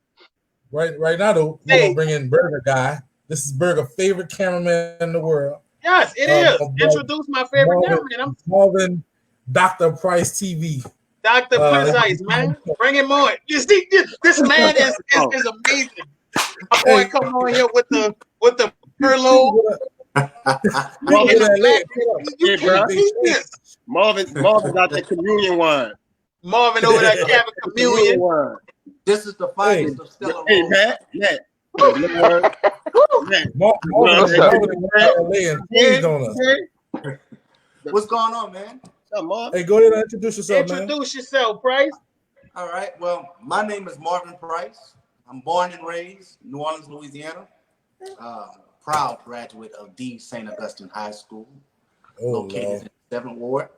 Right now, though, we're gonna bring in Burger Guy. This is Burger's favorite cameraman in the world. Yes, it is. Introduce my favorite cameraman. Marvin, Dr. Price TV. Dr. Precise, man. Bring him on. You see, this man is amazing. My boy coming on here with the furlough. Marvin got the communion wine. Marvin over there having communion. This is the finest of Stella. Hey, Matt. What's going on, man? Hey, go ahead and introduce yourself, man. Introduce yourself, Price. All right. Well, my name is Marvin Price. I'm born and raised in New Orleans, Louisiana. Proud graduate of the St. Augustine High School, located in the 7th Ward.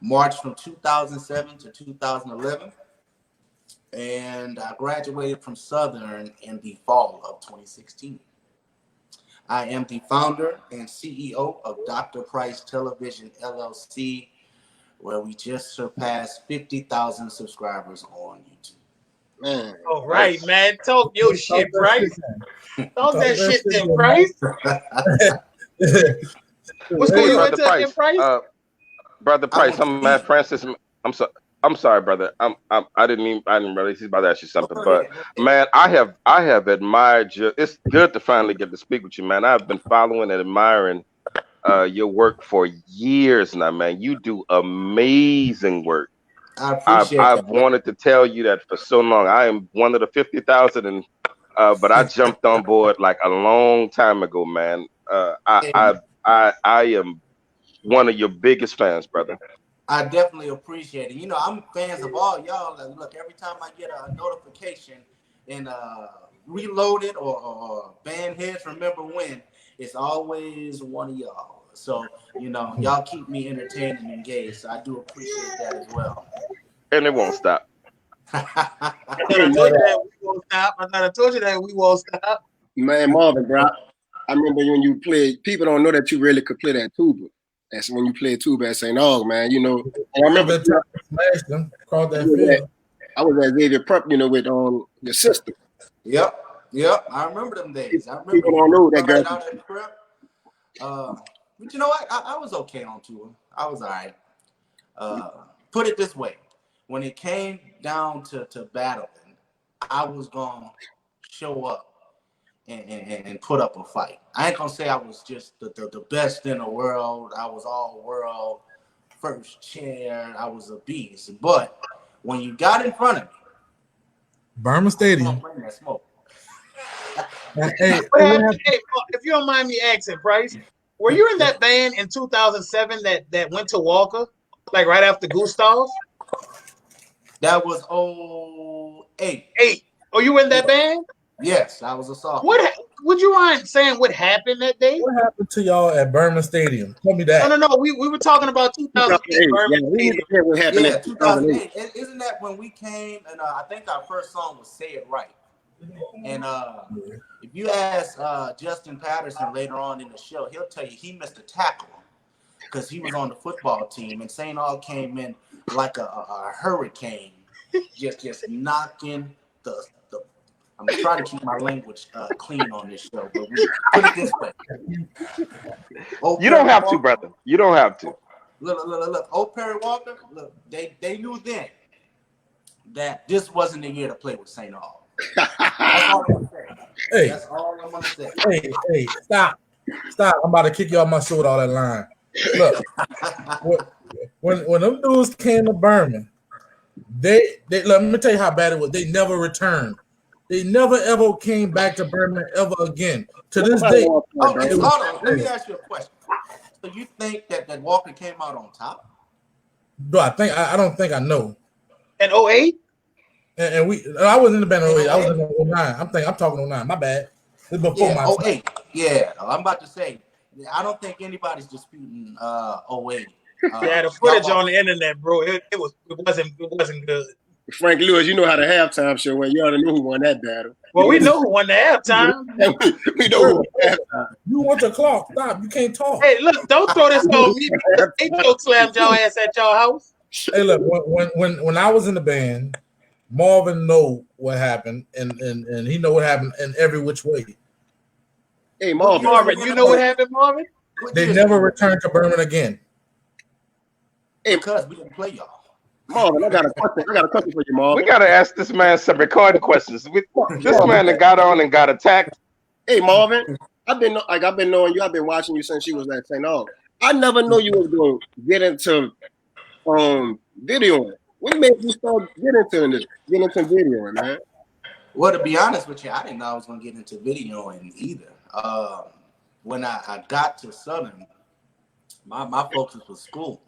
Marched from 2007 to 2011. And I graduated from Southern in the fall of 2016. I am the founder and CEO of Dr. Price Television LLC, where we just surpassed 50,000 subscribers on YouTube. Man. All right, man. Talk your shit, Price. Talk that shit then, Price. What school you went to again, Price? Brother Price, I'm Matt Francis. I'm sorry, brother. I didn't realize he's about to ask you something. But man, I have admired you. It's good to finally get to speak with you, man. I've been following and admiring your work for years now, man. You do amazing work. I appreciate that. I've wanted to tell you that for so long. I am one of the 50,000, and but I jumped on board like a long time ago, man. I am one of your biggest fans, brother. I definitely appreciate it. You know, I'm fans of all y'all. Look, every time I get a notification and Reloaded or Band Heads Remember When, it's always one of y'all. So, you know, y'all keep me entertained and engaged. So I do appreciate that as well. And it won't stop. I told you that we won't stop. Man, Marvin, bro. I remember when you played, people don't know that you really could play that tuba. That's when you played tuba at St. Aug, man. You know, and I remember I was at Xavier Prep, you know, with your sister. Yep. I remember them days. I remember people don't know that girl. Out at Prep. But you know what? I was okay on tour. I was all right. Put it this way. When it came down to battling, I was going to show up and put up a fight. I ain't going to say I was just the best in the world. I was all world, first chair. I was a beast. But when you got in front of me, Burma Stadium. Bring that smoke. Hey, if you don't mind me asking, Price, were you in that band in 2007 that went to Walker, like right after Gustav's? That was 08. Oh, you in that band? Yes, I was a sophomore. Would you mind saying what happened that day? What happened to y'all at Burma Stadium? Tell me that. No. We were talking about 2008. What happened in 2008. Isn't that when we came and I think our first song was "Say It Right"? And if you ask Justin Patterson later on in the show, he'll tell you he missed a tackle because he was on the football team, and St. Aug came in like a hurricane, just knocking the. I'm trying to keep my language clean on this show, but we put it this way. You don't have to, brother. You don't have to. Look. Old Perry Walker, look, they knew then that this wasn't the year to play with St. Aug. That's all I'm gonna say. Hey, that's all I'm gonna say. Hey, stop. I'm about to kick you off my show with all that line. Look, when them dudes came to Burma, they let me tell you how bad it was. They never returned. They never ever came back to Burma ever again. To this day. Hold on. Let me ask you a question. So you think that Walker came out on top? No, I don't think I know. In 08? And I was in the band in 08. I was in 09. I'm talking 09. My bad. It's before my 08. Yeah, I'm about to say I don't think anybody's disputing 08. Yeah, the footage on the internet, bro. It wasn't good. Frank Lewis, you know how the halftime show went. You already know who won that battle. Well, we know who won the halftime. we know who won the halftime. You want your clock? Stop. You can't talk. Hey, look, don't throw this on me. They choke slammed your ass at your house. Hey, look, when I was in the band, Marvin know what happened, and he know what happened in every which way. Hey, Marvin, you know what happened, Marvin? They never returned to Berman again. Hey, because we didn't play y'all. Marvin, I got a question for you, Marvin. We gotta ask this man some recording questions. This man that got on and got attacked. Hey, Marvin, I've been knowing you. I've been watching you since you was at St. Aug. I never knew you was going to get into videoing. What made you start getting into videoing, man? Well, to be honest with you, I didn't know I was going to get into videoing either. When I got to Southern, my focus was school.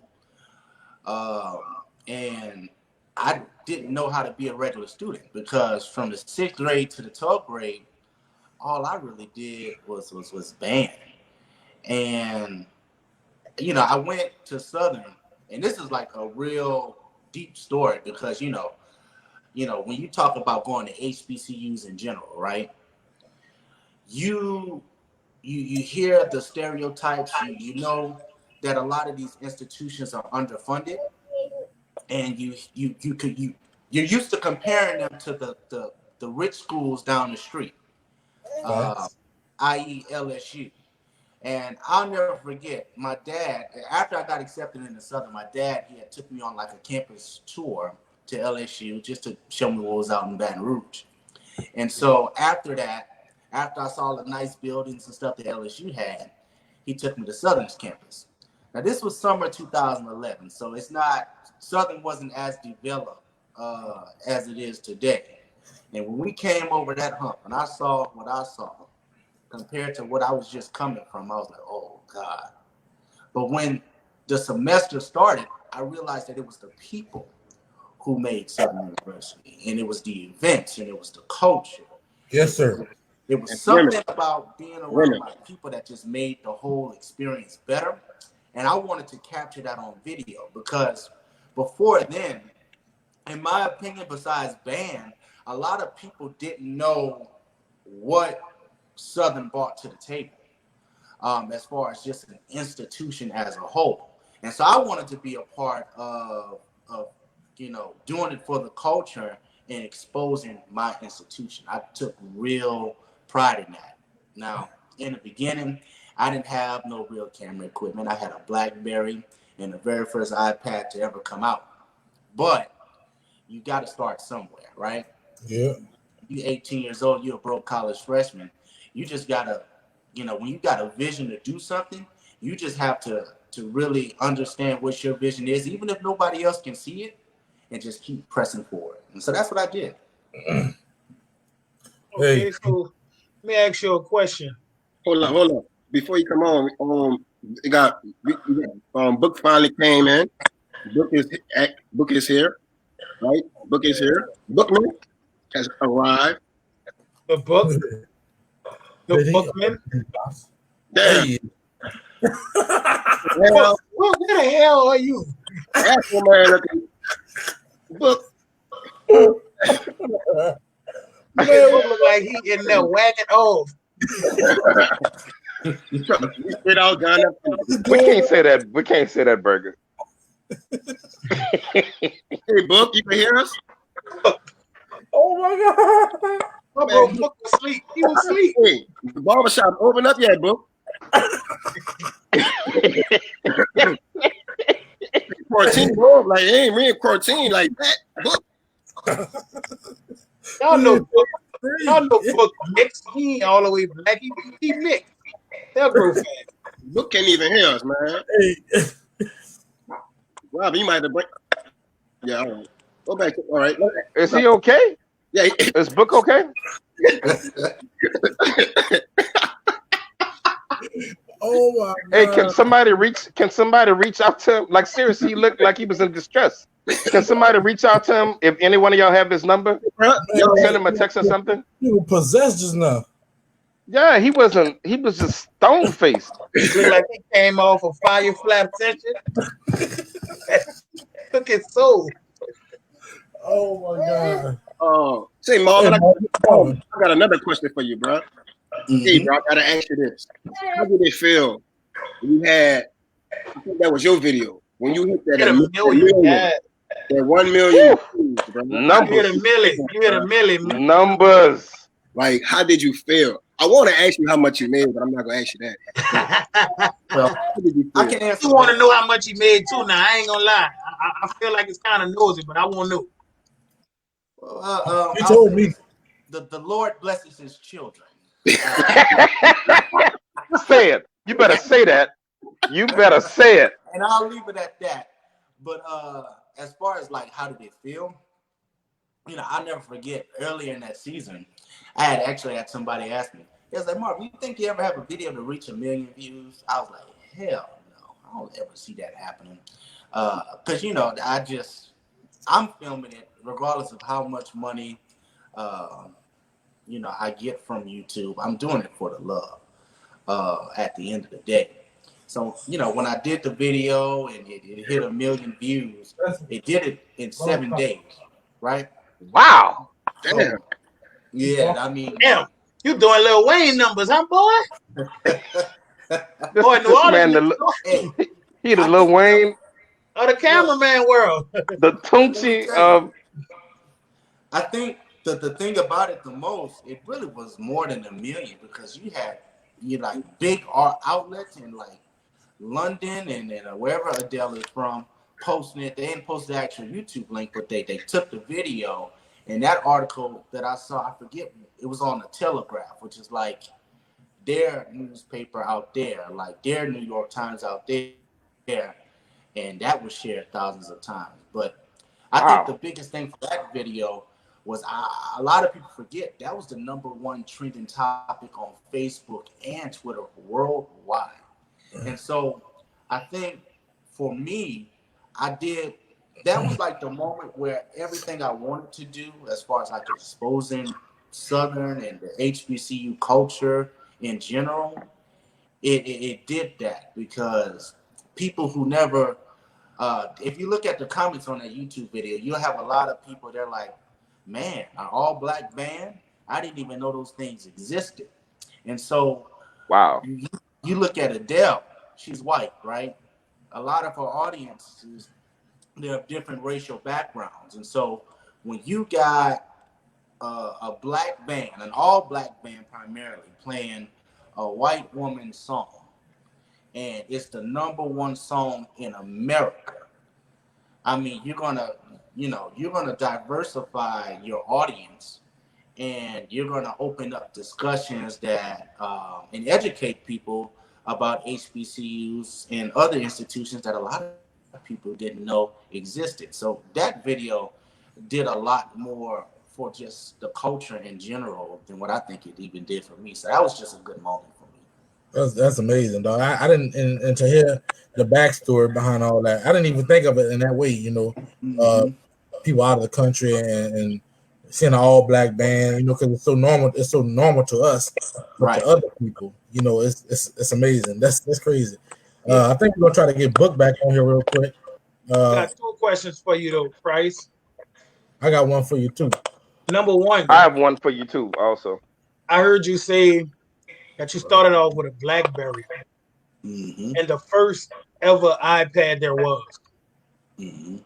And I didn't know how to be a regular student because from the 6th grade to the 12th grade, all I really did was band. And, you know, I went to Southern, and this is like a real deep story because, you know, when you talk about going to HBCUs in general, right? You hear the stereotypes, you know that a lot of these institutions are underfunded, and you're used to comparing them to the rich schools down the street, i.e. LSU. And I'll never forget, my dad, after I got accepted into Southern, my dad, he had took me on like a campus tour to LSU just to show me what was out in Baton Rouge. And so after that, after I saw the nice buildings and stuff that LSU had, he took me to Southern's campus. Now this was summer 2011, so Southern wasn't as developed as it is today. And when we came over that hump and I saw what I saw compared to what I was just coming from, I was like, oh God. But when the semester started, I realized that it was the people who made Southern University, and it was the events, and it was the culture. Yes, sir. It was something about being around my people that just made the whole experience better. And I wanted to capture that on video because before then, in my opinion, besides band, a lot of people didn't know what Southern brought to the table as far as just an institution as a whole. And so I wanted to be a part of doing it for the culture and exposing my institution. I took real pride in that. Now, in the beginning, I didn't have no real camera equipment. I had a BlackBerry and the very first iPad to ever come out. But you got to start somewhere, right? Yeah. You're 18 years old, you're a broke college freshman. You just got to, when you got a vision to do something, you just have to really understand what your vision is, even if nobody else can see it, and just keep pressing forward. And so that's what I did. Okay, so let me ask you a question. Hold on. Before you come on, book finally came in. Book is here, right? Book is here. Bookman has arrived. The book. The bookman. Damn. Well, where the hell are you? That's what man looking. Book. Man look like he in there wagging off. We can't say that. We can't say that, Burger. Hey, Book, you can hear us? Oh my God! My bro Book was asleep. He was asleep. Hey, the barbershop open up yet, Book? Quarantine, bro. Like, ain't real quarantine like that, Book. Y'all know Book mixed. He ain't all the way black. He mixed. They'll grow fast. Book can't even hear us, man. Hey. Rob, you might have break. Yeah, all right. Go back. All right. Is he okay? Yeah. Is Book okay? Oh my God. Hey, can somebody reach out to him? Like seriously, he looked like he was in distress. Can somebody reach out to him? If any one of y'all have his number, send him a text or something. You were possessed just now. Yeah, he wasn't. He was just stone faced. Look like he came off a fire flap session. Took his soul. Oh my God. Say Hey, Marvin, Marvin. I got another question for you, bro. Hey, bro, I gotta ask you this: how did it feel when you had? I think that was your video when you hit that Hit a a million. million, Yeah. that 1 million Woo! views, bro. You hit a Numbers, million. You hit a million. numbers. Like, how did you feel? I want to ask you how much you made, but I'm not gonna ask you that. But Well, how did you I feel? can answer You want to that. know how much he made too? Now I ain't gonna lie. I feel like it's kind of nosy, but I want to know. He I'll told say me. this. The Lord blesses his children. Say it. You better say that. You better say it. And I'll leave it at that. But as far as like how did it feel, I'll never forget earlier in that season, I had actually had somebody ask me, he was like, Mark, you think you ever have a video to reach 1 million views? I was like, hell no, I don't ever see that happening. Because I'm filming it regardless of how much money I get from YouTube. I'm doing it for the love at the end of the day. So, when I did the video and it hit 1 million views, it did it in 7 days, right? Wow. Damn. So, yeah, I mean, Damn, you doing Lil Wayne numbers, huh, boy? Boy, New This Orleans man, niggas hey, he the I Lil think Wayne, of the look, cameraman world. the let me Tunchi tell you, of. I think that the thing about it the most, it really was more than 1 million because you like big art outlets in like London and wherever Adele is from posting it. They didn't post the actual YouTube link, but they took the video. And that article that I saw, I forget, it was on the Telegraph, which is like their newspaper out there, like their New York Times out there, and that was shared thousands of times. But I think the Wow. biggest thing for that video was a lot of people forget that was the #1 trending topic on Facebook and Twitter worldwide. And so I think for me, that was like the moment where everything I wanted to do as far as like exposing Southern and the HBCU culture in general, it did that because people who never, if you look at the comments on that YouTube video, you'll have a lot of people, they're like, man, an all black band? I didn't even know those things existed. And so Wow. you look at Adele, she's white, right? A lot of her audiences, they have different racial backgrounds. And so when you got a black band, an all black band primarily, playing a white woman's song, and it's the #1 song in America, I mean, you're gonna diversify your audience, and you're gonna open up discussions that and educate people about HBCUs and other institutions that a lot of people didn't know existed. So that video did a lot more for just the culture in general than what I think it even did for me. So that was just a good moment for me. That's amazing, dog. I didn't, and to hear the backstory behind all that, I didn't even think of it in that way. Mm-hmm. People out of the country and seeing an all black band, because it's so normal. It's so normal to us, but Right. to other people, it's amazing. That's crazy. Yeah. I think we're gonna try to get Book back on here real quick. Got 2 questions for you though, Price. I got one for you too. Number 1, I have one for you too. Also. I heard you say that you started off with a BlackBerry Mm-hmm. and the first ever iPad there was. Mm-hmm.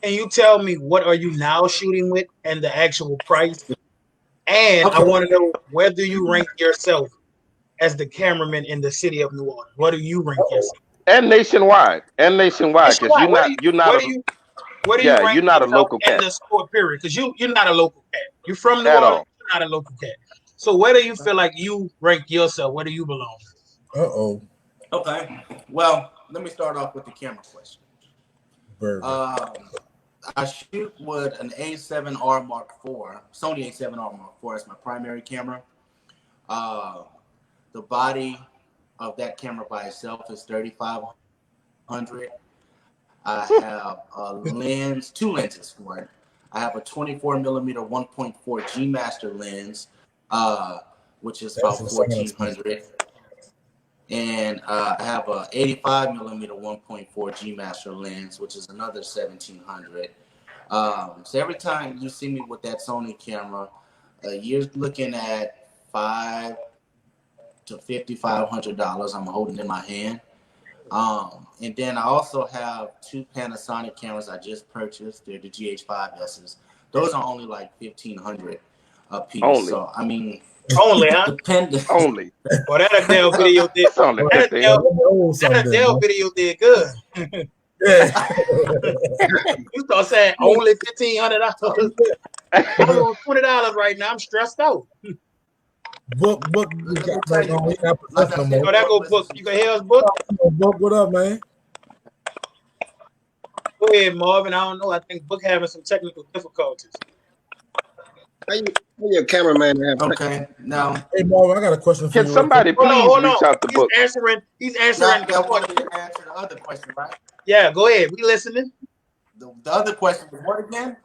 Can you tell me what are you now shooting with and the actual price? And I Okay. want to know, where do you rank yourself as the cameraman in the city of New Orleans? What do you rank yourself? And nationwide. Because Nationwide, you're not a where do you yeah, rank you're not a yourself local in cat the sport period? Because you're not a local cat. You're from New at Orleans, all. you're not a local cat. So where do you feel like you rank yourself? Where do you belong? Okay. Well, let me start off with the camera question. I shoot with an A7R Mark IV, Sony A7R Mark IV as my primary camera. The body of that camera by itself is 3500. I have a lens, 2 lenses for it. I have a 24 millimeter 1.4 G Master lens which is about 1,400. And I have a 85 millimeter 1.4 G Master lens, which is another 1,700. So every time you see me with that Sony camera, you're looking at $500 to $5,500. I'm holding in my hand. And then I also have two Panasonic cameras I just purchased. They're the GH5Ss. Those are only like 1,500 a piece. Only. So I mean, Only, huh? depending. Only. Well, that Adele video did. That's only That 15. Adele video did good. Yeah. You start saying only $1,500. I owe $20 right now. I'm stressed out. Book. Let me tell you, like I said, Oh, that go Book. You can hear us, Book? Book, what up, man? Go ahead, Marvin. I don't know. I think Book having some technical difficulties. How your cameraman have? okay, now Hey, Marvin, I got a question for Can you. somebody please reach out the book? He's answering now the want question. to answer the other question, right? Yeah, go ahead. We listening. The other question was what again?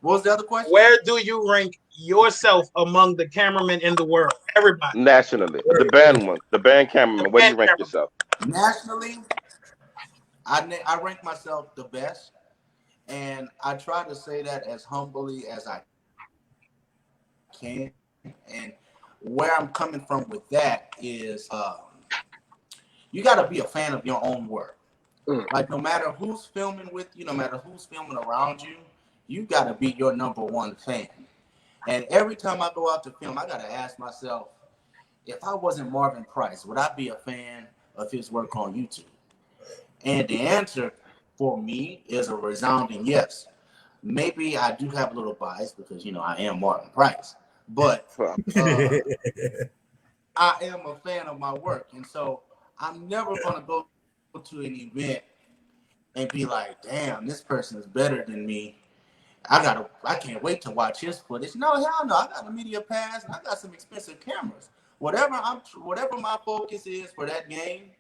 What was the other question? Where do you rank yourself among the cameramen in the world? Everybody. Nationally, the band cameraman. Where do you rank yourself? Nationally, I rank myself the best, and I try to say that as humbly as I can. And where I'm coming from with that is, you got to be a fan of your own work. Like no matter who's filming with you, no matter who's filming around you, you got to be your number one fan. And every time I go out to film, I got to ask myself, if I wasn't Marvin Price, would I be a fan of his work on YouTube? And the answer for me is a resounding yes. Maybe I do have a little bias because, I am Marvin Price, but I am a fan of my work. And so I'm never going to go to an event and be like, damn, this person is better than me. I can't wait to watch his footage. No, hell no. I got a media pass and I got some expensive cameras. Whatever my focus is for that game,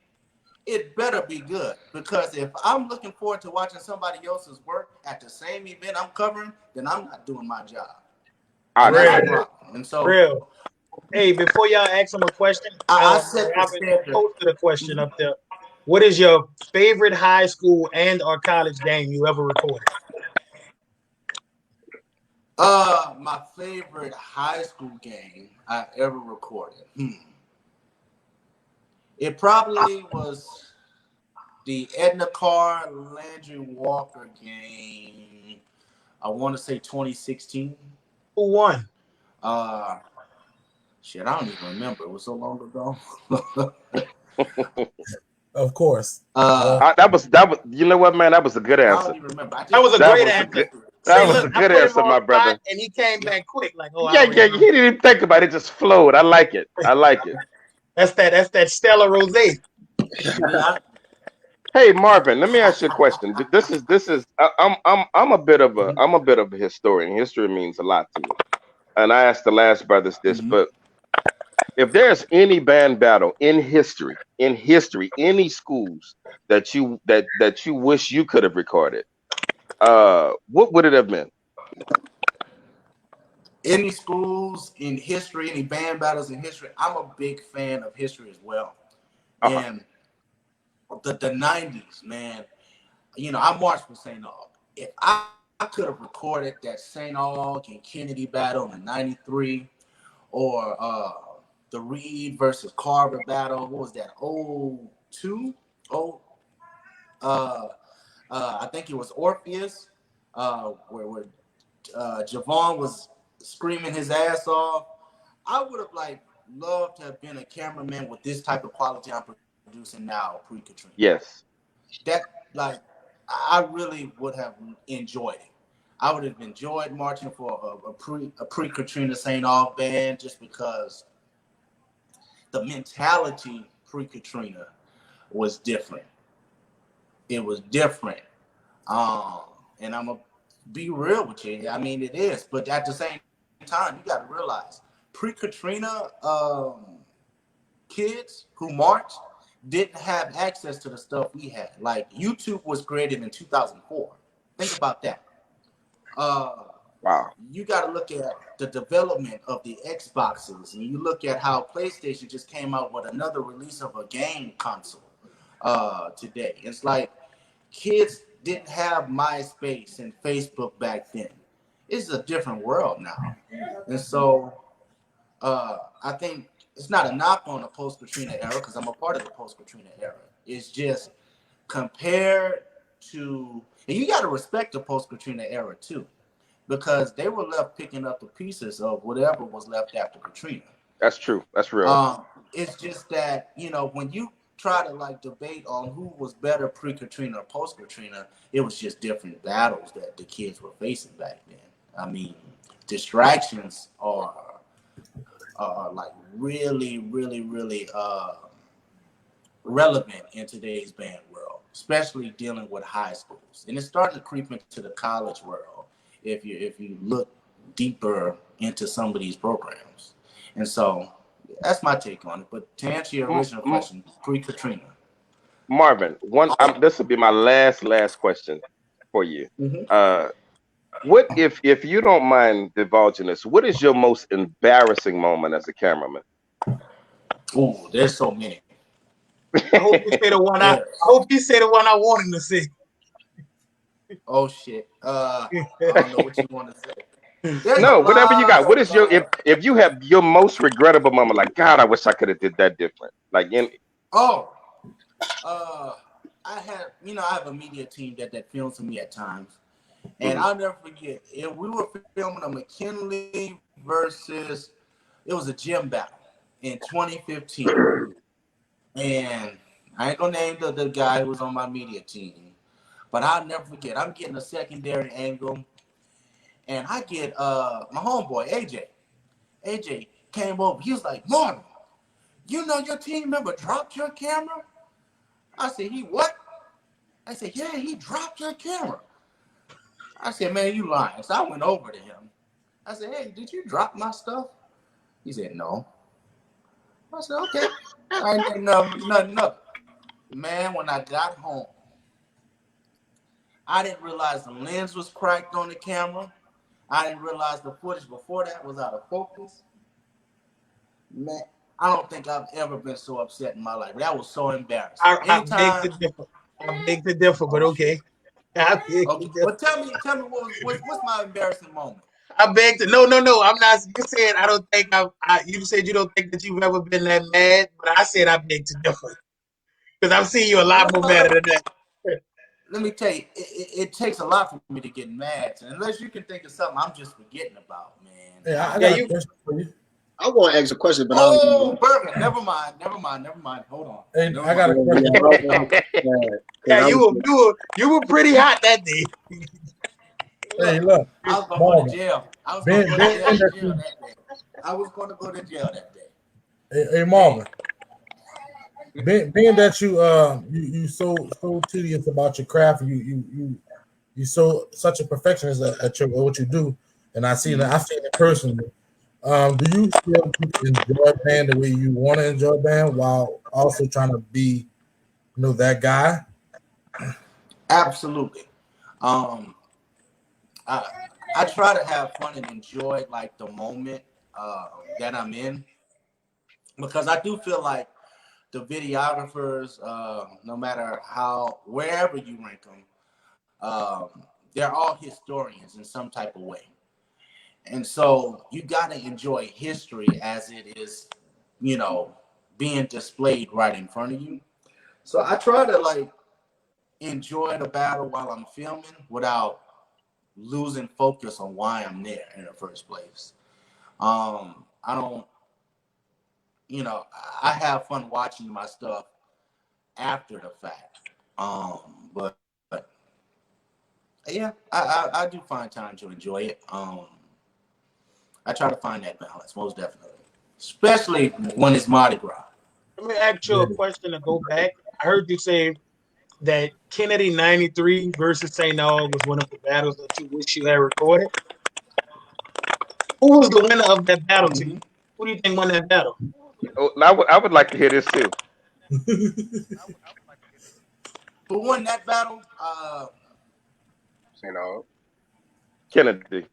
it better be good. Because if I'm looking forward to watching somebody else's work at the same event I'm covering, then I'm not doing my job. And that's a problem. And so, real. Hey, before y'all ask him a question, I said posted a question up there. What is your favorite high school and or college game you ever recorded? My favorite high school game I ever recorded. It probably was the Edna Carr Landry Walker game. I want to say 2016. Who won? Shit, I don't even remember. It was so long ago. Of course. That was. You know what, man? That was a good answer. I don't even remember. That was a great answer. That was a good answer, my brother. And he came back quick, like, oh, yeah. He didn't even think about it; it just flowed. I like it. That's that Stella Rosé. Hey, Marvin, let me ask you a question. This is. I'm a bit of a historian. History means a lot to me, and I asked the last brothers this, but if there's any band battle in history, any schools that you wish you could have recorded, what would it have been? Any schools in history, any band battles in history. I'm a big fan of history as well. And the 90s, man, I marched with St. Aug. If I could have recorded that St. Aug and Kennedy battle in '93, or the Reed versus Carver battle, what was that? 02? I think it was Orpheus, where Javon was screaming his ass off. I would have loved to have been a cameraman with this type of quality I'm producing now pre-Katrina. Yes. That I really would have enjoyed it. I would have enjoyed marching for a pre-Katrina St. Aug band just because the mentality pre-Katrina was different. It was different. And I'm gonna be real with you. I mean, it is, but at the same time, you got to realize pre-Katrina kids who marched didn't have access to the stuff we had. Like YouTube was created in 2004. Think about that. Wow. You got to look at the development of the Xboxes, and you look at how PlayStation just came out with another release of a game console today. It's like kids didn't have MySpace and Facebook back then. It's a different world now, and so I think it's not a knock on the post Katrina era because I'm a part of the post Katrina era. It's just compared to, and you got to respect the post Katrina era too, because they were left picking up the pieces of whatever was left after Katrina. That's true. That's real. It's just that, you know, when you try to like debate on who was better pre-Katrina or post-Katrina, it was just different battles that the kids were facing back then. I mean, distractions are like really, really, really relevant in today's band world, especially dealing with high schools, and it's starting to creep into the college world if you look deeper into some of these programs. And so that's my take on it. But to answer your original question, pre-Katrina, Marvin, this will be my last question for you. What if you don't mind divulging this? What is your most embarrassing moment as a cameraman? Oh, there's so many. I hope you say the one. I hope you say the one I want him to say. Oh shit! I don't know what you want to say. No, whatever you got. What is your if you have your most regrettable moment? Like, God, I wish I could have did that different. Like in. Oh, I have a media team that films for me at times, and I'll never forget. We were filming a McKinley versus, it was a gym battle in 2015, and I ain't gonna name the guy who was on my media team, but I'll never forget. I'm getting a secondary angle, and I get my homeboy AJ. AJ came over. He was like, Marvin, you know your team member dropped your camera? I said, he what? I said, yeah, he dropped your camera. I said, man, you lying. So I went over to him. I said, hey, did you drop my stuff? He said, no. I said, okay. I ain't getting nothing up. Man, when I got home, I didn't realize the lens was cracked on the camera. I didn't realize the footage before that was out of focus. Man, I don't think I've ever been so upset in my life. That was so embarrassing. I beg to differ, but okay. Okay, but tell me what's my embarrassing moment? I beg to no. I'm not. You said I don't think you said you don't think that you've ever been that mad, but I said I beg to differ because I've seen you a lot more madder than that. Let me tell you, it takes a lot for me to get mad. And unless you can think of something I'm just forgetting about, man. Yeah, I got a question for you. I want to ask a question, but Bergen, never mind. Hold on. Hey, I got a question. Yeah, you were pretty hot that day. Hey, look. I was going to go to jail. I was going to go to jail that day. I was going to go to jail that day. Hey, Marvin. Being that you so tedious about your craft, you such a perfectionist at what you do, and I've seen it personally. Do you still enjoy band the way you want to enjoy band while also trying to be, that guy? Absolutely. I try to have fun and enjoy like the moment that I'm in, because I do feel like the videographers, no matter wherever you rank them, they're all historians in some type of way. And so you got to enjoy history as it is, being displayed right in front of you. So I try to like enjoy the battle while I'm filming without losing focus on why I'm there in the first place. I don't, I have fun watching my stuff after the fact. But yeah, I do find time to enjoy it. I try to find that balance, most definitely, especially when it's Mardi Gras. Let me ask you a question to go back. I heard you say that Kennedy 93 versus St. Aug was one of the battles that you wish you had recorded. Who was the winner of that battle to you? Who do you think won that battle? Oh, I would like to hear this too. Who won that battle? Kennedy.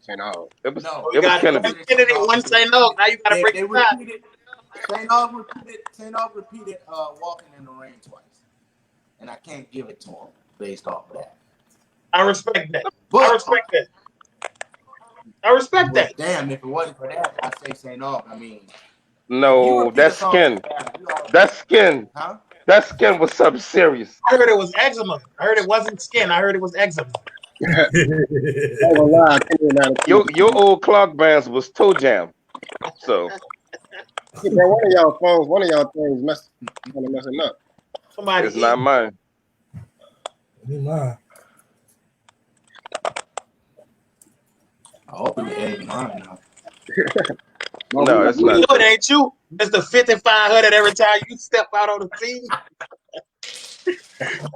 St. Aug. It was No, it was got Kennedy. one Kennedy, one St. Aug. Now you gotta break they it down. repeated. St. Aug repeated walking in the rain twice, and I can't give it to him based off of that. I respect that. But I respect that. I respect well, that. damn, if it wasn't for that, I say St. Aug. I mean, you No, repeat that's a song skin. too fast, we all- That skin. huh? That skin was something serious. I heard it was eczema. I heard it wasn't skin. I heard it was eczema. I ain't gonna lie, I couldn't not Your old clock bands was toe jam. So Hey, bro, one of y'all phones, one of y'all things messing up. Somebody it's not mine. Mine. I hope it ain't mine now. No, it's You know not. it ain't you. Mr. 5500 every time you step out on the scene.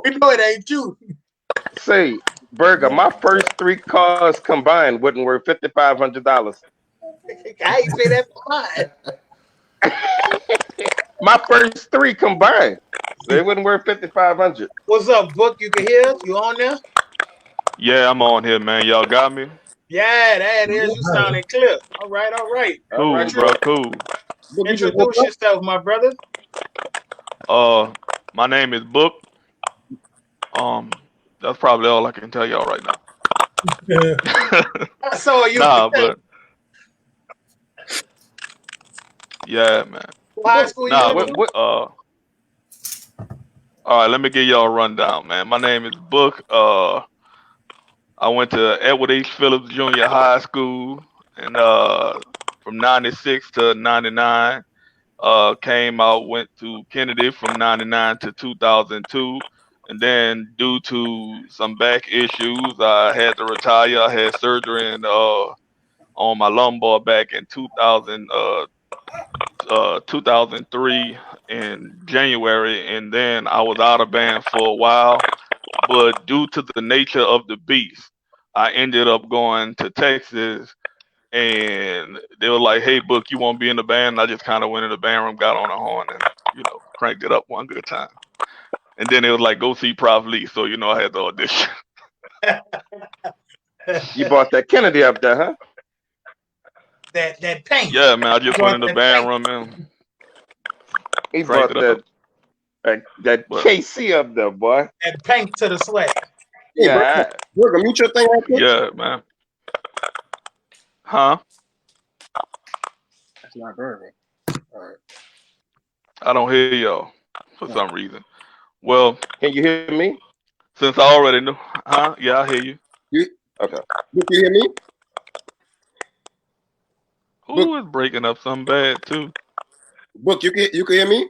We know it ain't you. Say, Burger, my first 3 cars combined wouldn't worth $5,500. I ain't say that for mine. My first 3 combined, they wouldn't worth $5,500. What's up, Book? You can hear us? You on there? Yeah, I'm on here, man. Y'all got me? Yeah, that is. You sounding clear. All right, all right. All Cool, right, Intro- bro. Cool. Book, you just woke introduce up? yourself, my brother. My name is Book. That's probably all I can tell y'all right now. So are you Nah, but yeah, man. what high school you Nah, went but to? What? all right, let me give y'all a rundown, man. My name is Book. I went to Edward H. Phillips Junior High School, and from '96 to '99. Came out, went to Kennedy from '99 to 2002, and then due to some back issues, I had to retire. I had surgery on my lumbar back in 2003 in January, and then I was out of band for a while. But due to the nature of the beast, I ended up going to Texas, and they were like, "Hey, Book, you want to be in the band?" And I just kind of went in the band room, got on a horn, and cranked it up one good time. And then it was like, "Go see Prof Lee," so I had to audition. You bought that Kennedy up there, huh? that paint. Yeah, man, I just went in the That band paint. room and He cranked bought it up. that But KC up there, boy. That paint to the sweat. Hey, Yeah. Burger, mute your thing right quick. yeah, man. Huh? That's not Burger. All right. I don't hear y'all for some reason. Well, Can you hear me? since I already knew, huh? Yeah, I hear you. Okay. Book, you hear me? Book, Who is breaking up something bad too? Book, you can hear me?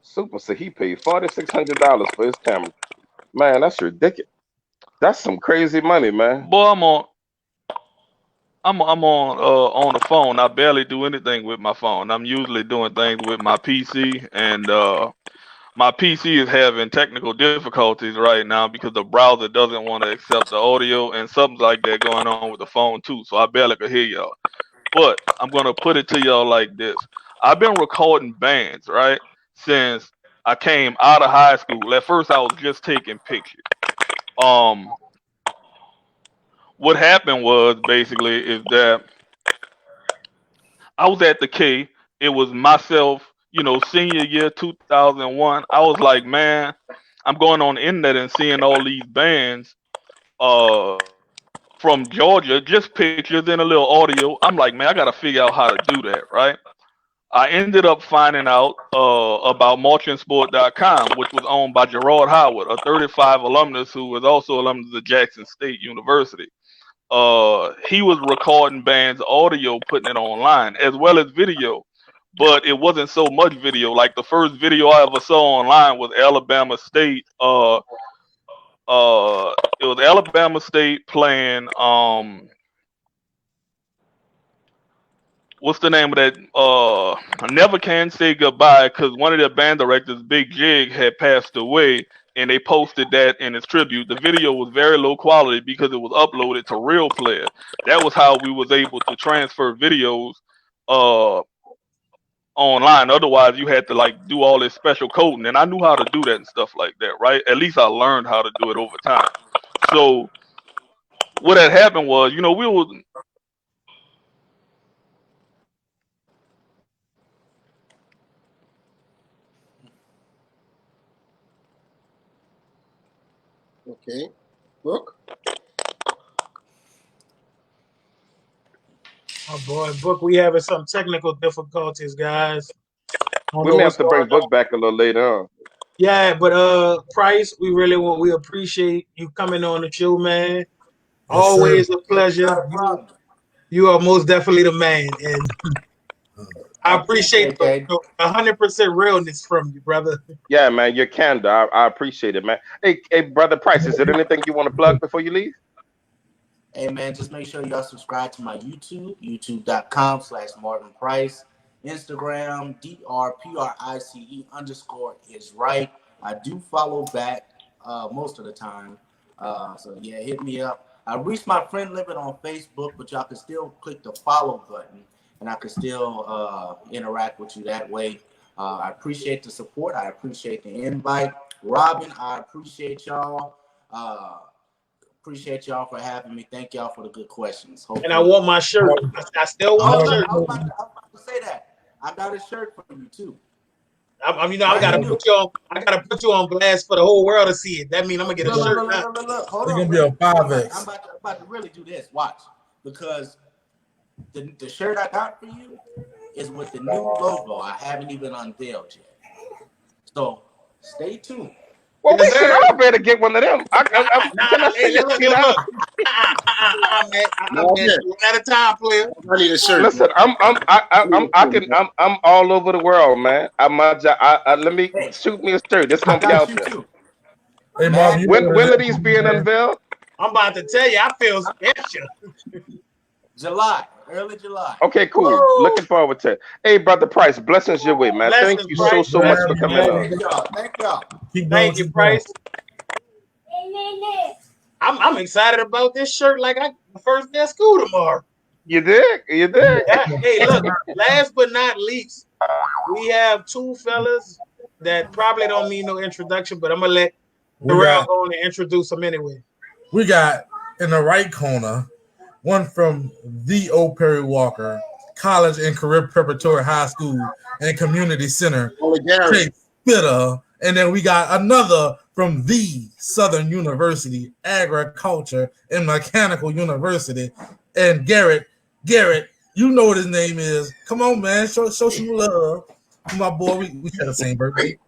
Super said he paid $4,600 for his camera. Man, that's ridiculous. That's some crazy money, man. Boy, I'm on the phone. I barely do anything with my phone. I'm usually doing things with my PC, and my PC is having technical difficulties right now because the browser doesn't want to accept the audio, and something like that going on with the phone too. So I barely could hear y'all. But I'm gonna put it to y'all like this: I've been recording bands, right, since I came out of high school. At first, I was just taking pictures. Um, what happened was basically is that I was at the K. It was myself, senior year 2001. I was like, man, I'm going on the internet and seeing all these bands uh from Georgia, just pictures and a little audio. I'm like, man, I gotta figure out how to do that, right? I ended up finding out about marchingsport.com, which was owned by Gerard Howard, a 35 alumnus who was also alumnus of Jackson State University. He was recording bands audio, putting it online as well as video, but it wasn't so much video. Like the first video I ever saw online was Alabama State. It was Alabama State playing what's the name of that? I never can say goodbye, because one of their band directors, Big Jig, had passed away, and they posted that in his tribute. The video was very low quality because it was uploaded to Real Player. That was how we was able to transfer videos uh online. Otherwise, you had to like do all this special coding, and I knew how to do that and stuff like that, right? At least I learned how to do it over time. So what had happened was, you know, we were. Okay. Book. Oh boy, Book, we having some technical difficulties, guys. I don't We know may what's have to going bring on. Book back a little later on. Yeah, but Price, we appreciate you coming on the show, man. Yes, Always sir. a pleasure. Not a problem. You are most definitely the man, and I I appreciate appreciate that. 100% realness from you, brother. Yeah, man, your candor. I appreciate it, man. Hey, brother Price, is there anything you want to plug before you leave? Hey man, just make sure y'all subscribe to my YouTube, youtube.com/Martin Price. Instagram, DRPRICE_ is right. I do follow back most of the time. So yeah, hit me up. I reached my friend limit on Facebook, but y'all can still click the follow button and I can still interact with you that way. I appreciate the support. I appreciate the invite. Robin, I appreciate y'all. Appreciate y'all for having me. Thank y'all for the good questions. And I Hopefully, want my shirt. I still want a shirt. I was about to say that. I got a shirt for you too. I gotta Brand new. put you on. I gotta put you on blast for the whole world to see it. That means I'm gonna get a shirt now. Look. Hold It's on. gonna be a I'm 5X. about to really do this. Watch. Because the shirt I got for you is with the new logo. I haven't even unveiled yet. So stay tuned. Well, Yes, we should sir. all better get one of them. Can I Hey, see it? look. You know? No, Man, yeah. one at a time, player. I need a shirt. Listen, I'm all over the world, man. Let me Hey, shoot me a shirt. It's I gonna be got out you there. too. Hey, Marvin, Mad you know When what when it are is, these being man. unveiled? I'm about to tell you, I feel special. July, early July. Okay, cool. Woo! Looking forward to it. Hey, brother Price, blessings your way, man. Thank Blessings, you Good so Price. so to much have for Blessings, you, coming blessings. on. man. Thank y'all. Keep Thank you, doing Price. what I'm excited about this shirt. Like the first day of school tomorrow. You dig? You dig? Yeah. you're Hey, look. doing. Last but not least, we have two fellas that probably don't need no introduction, but I'm gonna let We Terrell got go on and introduce them anyway. we got in the right corner one from the O. Perry Walker College and Career Preparatory High School and Community Center, Only Gary. Chase Spitter. And then we got another from the Southern University, Agriculture and Mechanical University. And Garrett, you know what his name is. Come on, man. Show some love. My boy, we share the same birthday.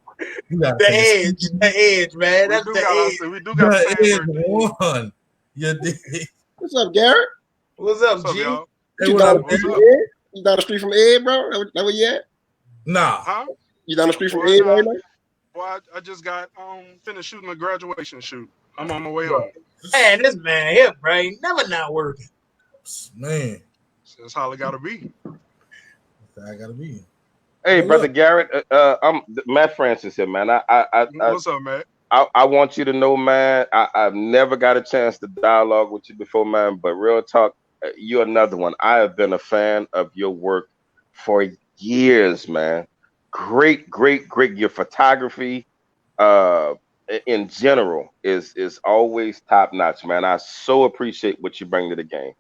You gotta The say it. edge, man. We That's do the got edge. our we do got the The same edge birthday. one. You dig? What's up, Garrett? What's up, What's up, G? y'all? Hey, You what down up, the street What's from up? Ed? You down the street from Ed, bro? That where you at? Nah. Huh? You down the street from Boy, Ed nah. right now? Boy, I just got finished shooting a graduation shoot. I'm on my way home. Man, this man here, bro, ain't never not working. Man, So that's how it gotta be. I gotta be. Hey, But brother look, Garrett, I'm Matt Francis here, man. What's up, Matt? I want you to know, man. I've never got a chance to dialogue with you before, man. But real talk, you're another one. I have been a fan of your work for years, man. Great. Your photography, uh, in general, is always top notch, man. I so appreciate what you bring to the game.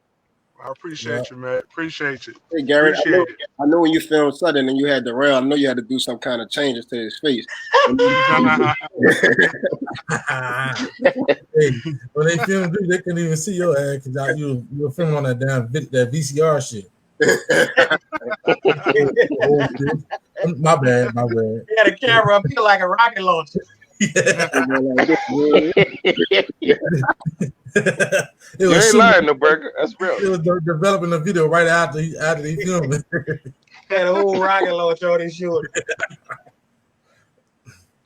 I yeah. appreciate you, Matt. Appreciate you. Hey, Garrett, Appreciate it. I know when you filmed Sudden and you had the rail, I know you had to do some kind of changes to his face. Hey, when they filmed you, they couldn't even see your ass because you were filming on that damn that VCR shit. My bad. He had a camera up here like a rocket launcher. It You was ain't shooting. lying, no burger. That's real. It was developing the video right after they filmed it. Had a whole rocket launcher on his shoulder.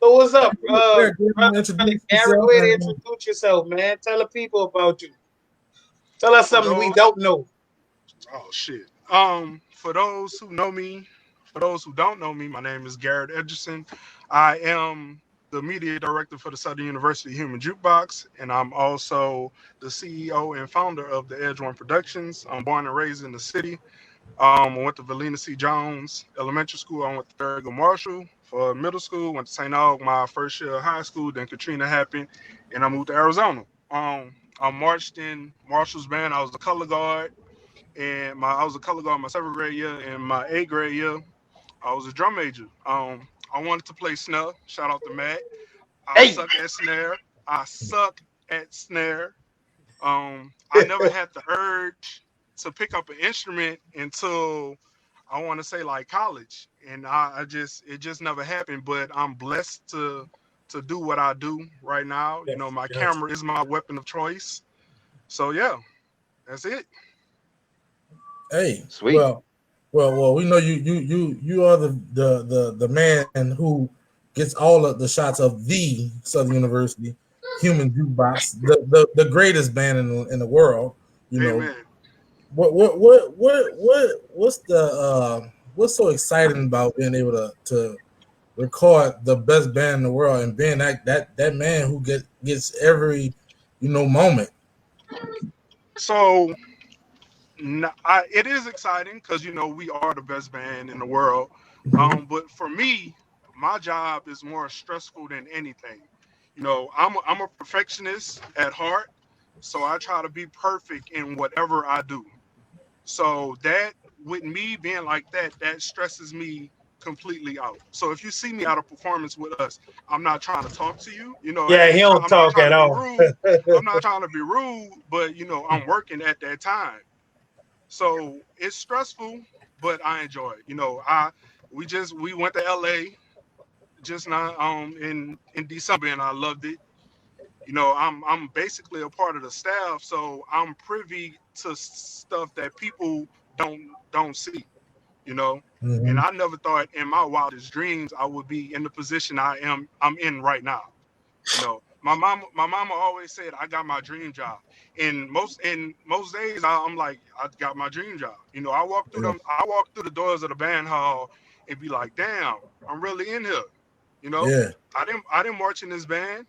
So what's up, brother Introduce Gary? yourself, Go ahead and man. introduce yourself, man. Tell the people about you. Tell us something we don't know. Oh shit. For those who know me, for those who don't know me, my name is Garrett Edgerson. I am the media director for the Southern University Human Jukebox, and I'm also the CEO and founder of the Edge One Productions. I'm born and raised in the city. I went to Valina C. Jones Elementary School. I went to Thurgood Marshall for middle school. Went to St. Aug my first year of high school. Then Katrina happened, and I moved to Arizona. I marched in Marshall's band. I was a color guard, and I was a color guard my 7th grade year. And my 8th grade year, I was a drum major. I wanted to play snare. Shout out to Matt. I Hey, suck at snare. I suck at snare. I never had the urge to pick up an instrument until I want to say like college, and it just never happened. But I'm blessed to do what I do right now. You know, Yes, my yes. camera is my weapon of choice. So yeah, that's it. Hey, sweet. well. We know you are the man who gets all of the shots of the Southern University Human Jukebox, the greatest band in the world. You know Amen. what's the what's so exciting about being able to record the best band in the world and being that man who gets every moment. So it is exciting because you know we are the best band in the world. But for me, my job is more stressful than anything. You know, I'm a perfectionist at heart, so I try to be perfect in whatever I do. So that with me being like that, that stresses me completely out. So if you see me at a performance with us, I'm not trying to talk to you. You know, Yeah, he don't I'm not talk trying at to be all. rude. I'm not trying to be rude, but you know, I'm working at that time. So it's stressful, but I enjoy it. You know, we went to LA just now in December and I loved it. You know, I'm basically a part of the staff, so I'm privy to stuff that people don't see, you know. And Mhm. I never thought in my wildest dreams I would be in the position I'm in right now. You know, my mama always said I got my dream job. In most days I'm like I got my dream job. You know, Yeah. I walk through the doors of the band hall and be like, damn, I'm really in here. You know, Yeah. I didn't march in this band,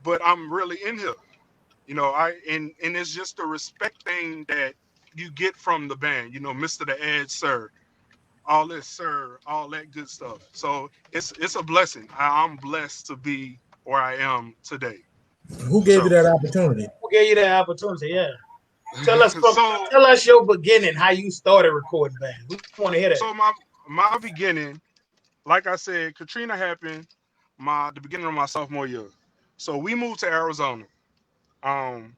but I'm really in here. You know, and it's just the respect thing that you get from the band. You know, Mr. The Edge, sir, all this, sir, all that good stuff. So it's a blessing. I'm blessed to be where I am today, Who for gave you sure. that opportunity? Who gave you that opportunity? Yeah. Tell us so tell us your beginning, how you started recording bands. We want to hear that. so my beginning, like I said, Katrina happened the beginning of my sophomore year. So we moved to Arizona. Um,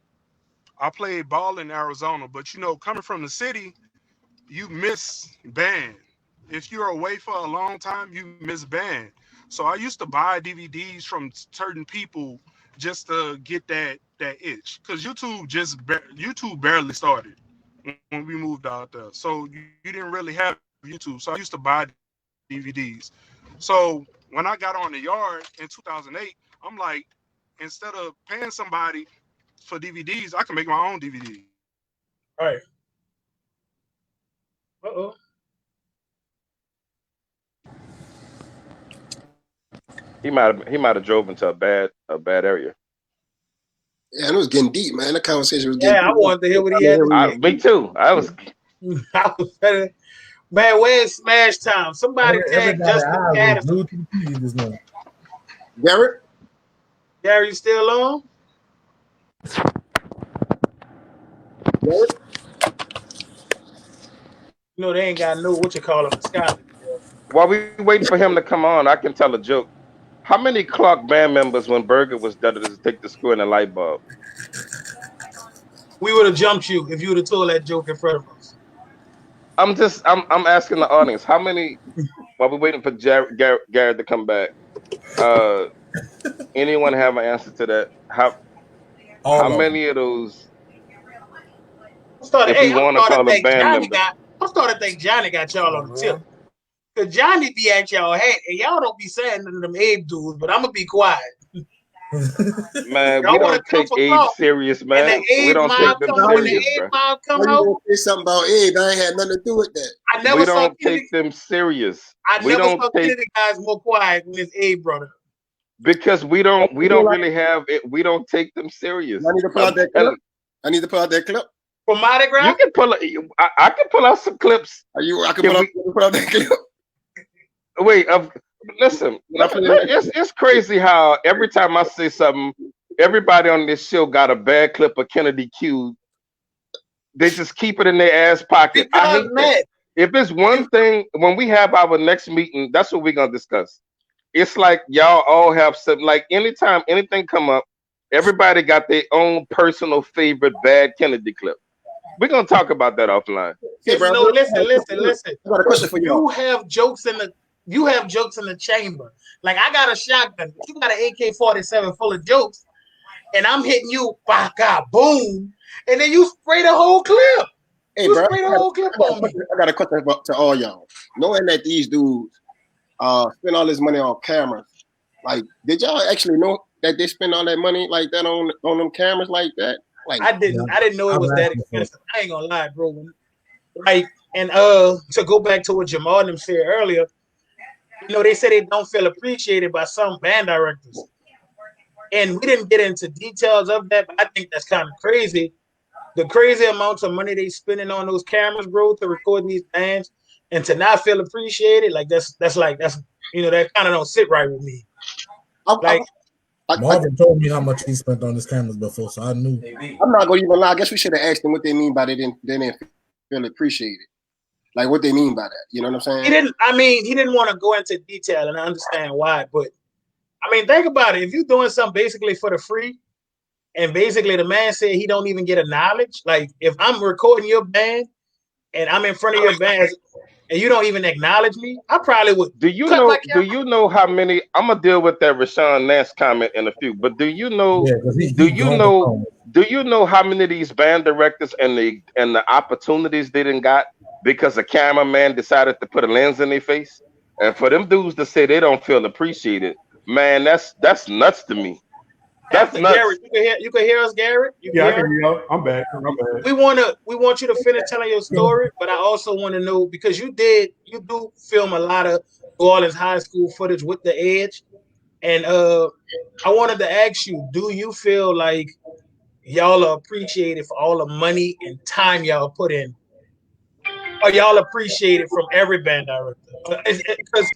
I played ball in Arizona, but you know, coming from the city, you miss band. If you're away for a long time, you miss band. So I used to buy DVDs from certain people just to get that itch, because YouTube barely started when we moved out there. So you didn't really have YouTube. So I used to buy DVDs. So when I got on the yard in 2008, I'm like, instead of paying somebody for DVDs, I can make my own DVDs. All right. Uh-oh. He might have drove into a bad area. Yeah, and it was getting deep, man. The conversation was getting Yeah, I deep. wanted to hear what he had to Me too. I was. say. I was better. Man, where's Smash Time? Somebody tag Everybody Justin eyes was Patterson. glued to the TV just now. Garrett, Gary, you still on? Garrett, You know, they ain't got no what you call him, Scott. While we waiting for him to come on, I can tell a joke. How many Clark band members, when Burger was done, to take the screw in the light bulb? We would have jumped you if you would have told that joke in front of us. I'm asking the audience, how many? While we waiting for Garrett to come back, uh, anyone have an answer to that? How All of them. many of those, Hey, if we I'm want to starting to call them think band Johnny members? got. I'm starting to think Johnny got y'all on the tip. man. Cause Johnny be at y'all head, and y'all don't be saying none of them Abe dudes, but I'm gonna be quiet. Man, we Y'all want to don't come take for Abe Clark, serious, and the man. We Abe don't mob take them come when the serious, Abe bro. mob how come you out. gonna say something about Abe? I ain't had nothing to do with that. I We never saw don't Kennedy. take them serious. I We never don't saw take Kennedy guys more quiet when it's Abe brother. because we don't really have it. We don't take them serious. I need to pull I'm out that clip. telling. I need to pull out that clip. For Mardi You Gras, can pull. I can pull out some clips. I can Can we? pull out that clip. Wait. Listen. Can I play that? It's crazy how every time I say something, everybody on this show got a bad clip of Kennedy Q. They just keep it in their ass pocket. I hate that. If it's one thing, when we have our next meeting, that's what we're gonna discuss. It's like y'all all have some, like anytime anything come up, everybody got their own personal favorite bad Kennedy clip. We're gonna talk about that offline. Hey, bro, No, listen. I got a question for you. You have jokes in the chamber. Like I got a shotgun, but you got an AK-47 full of jokes, and I'm hitting you, baka, boom, and then you spray the whole clip. Hey, bro, I got a question to all y'all. Knowing that these dudes spend all this money on cameras, like, did y'all actually know that they spend all that money like that on them cameras like that? Like, I didn't know it was that expensive. I ain't gonna lie, bro. Like, and to go back to what Jamal and them said earlier, you know, they said they don't feel appreciated by some band directors. And we didn't get into details of that, but I think that's kind of crazy. The crazy amounts of money they spending on those cameras, bro, to record these bands and to not feel appreciated, like that's you know, that kind of don't sit right with me. Marvin told me how much he spent on his cameras before, so I knew. I'm not gonna even lie. I guess we should have asked them what they mean by they didn't feel appreciated. Like what they mean by that. You know what I'm saying? He didn't want to go into detail, and I understand why, but I mean, think about it. If you're doing something basically for the free, and basically the man said he don't even get a knowledge, like if I'm recording your band and I'm in front of your band and you don't even acknowledge me, I probably would. Do you know how many? I'm gonna deal with that Rashawn Nance comment in a few, but do you know? Do you know how many of these band directors and the opportunities they didn't got because a cameraman decided to put a lens in their face? And for them dudes to say they don't feel appreciated, man, that's nuts to me. That's nuts. Garrett, you can hear us, Garrett. I can hear you. I'm back. We want you to finish telling your story, but I also want to know, because you do film a lot of New Orleans high school footage with the Edge, and I wanted to ask you, do you feel like y'all are appreciated for all the money and time y'all put in? Or y'all appreciate it from every band director? Because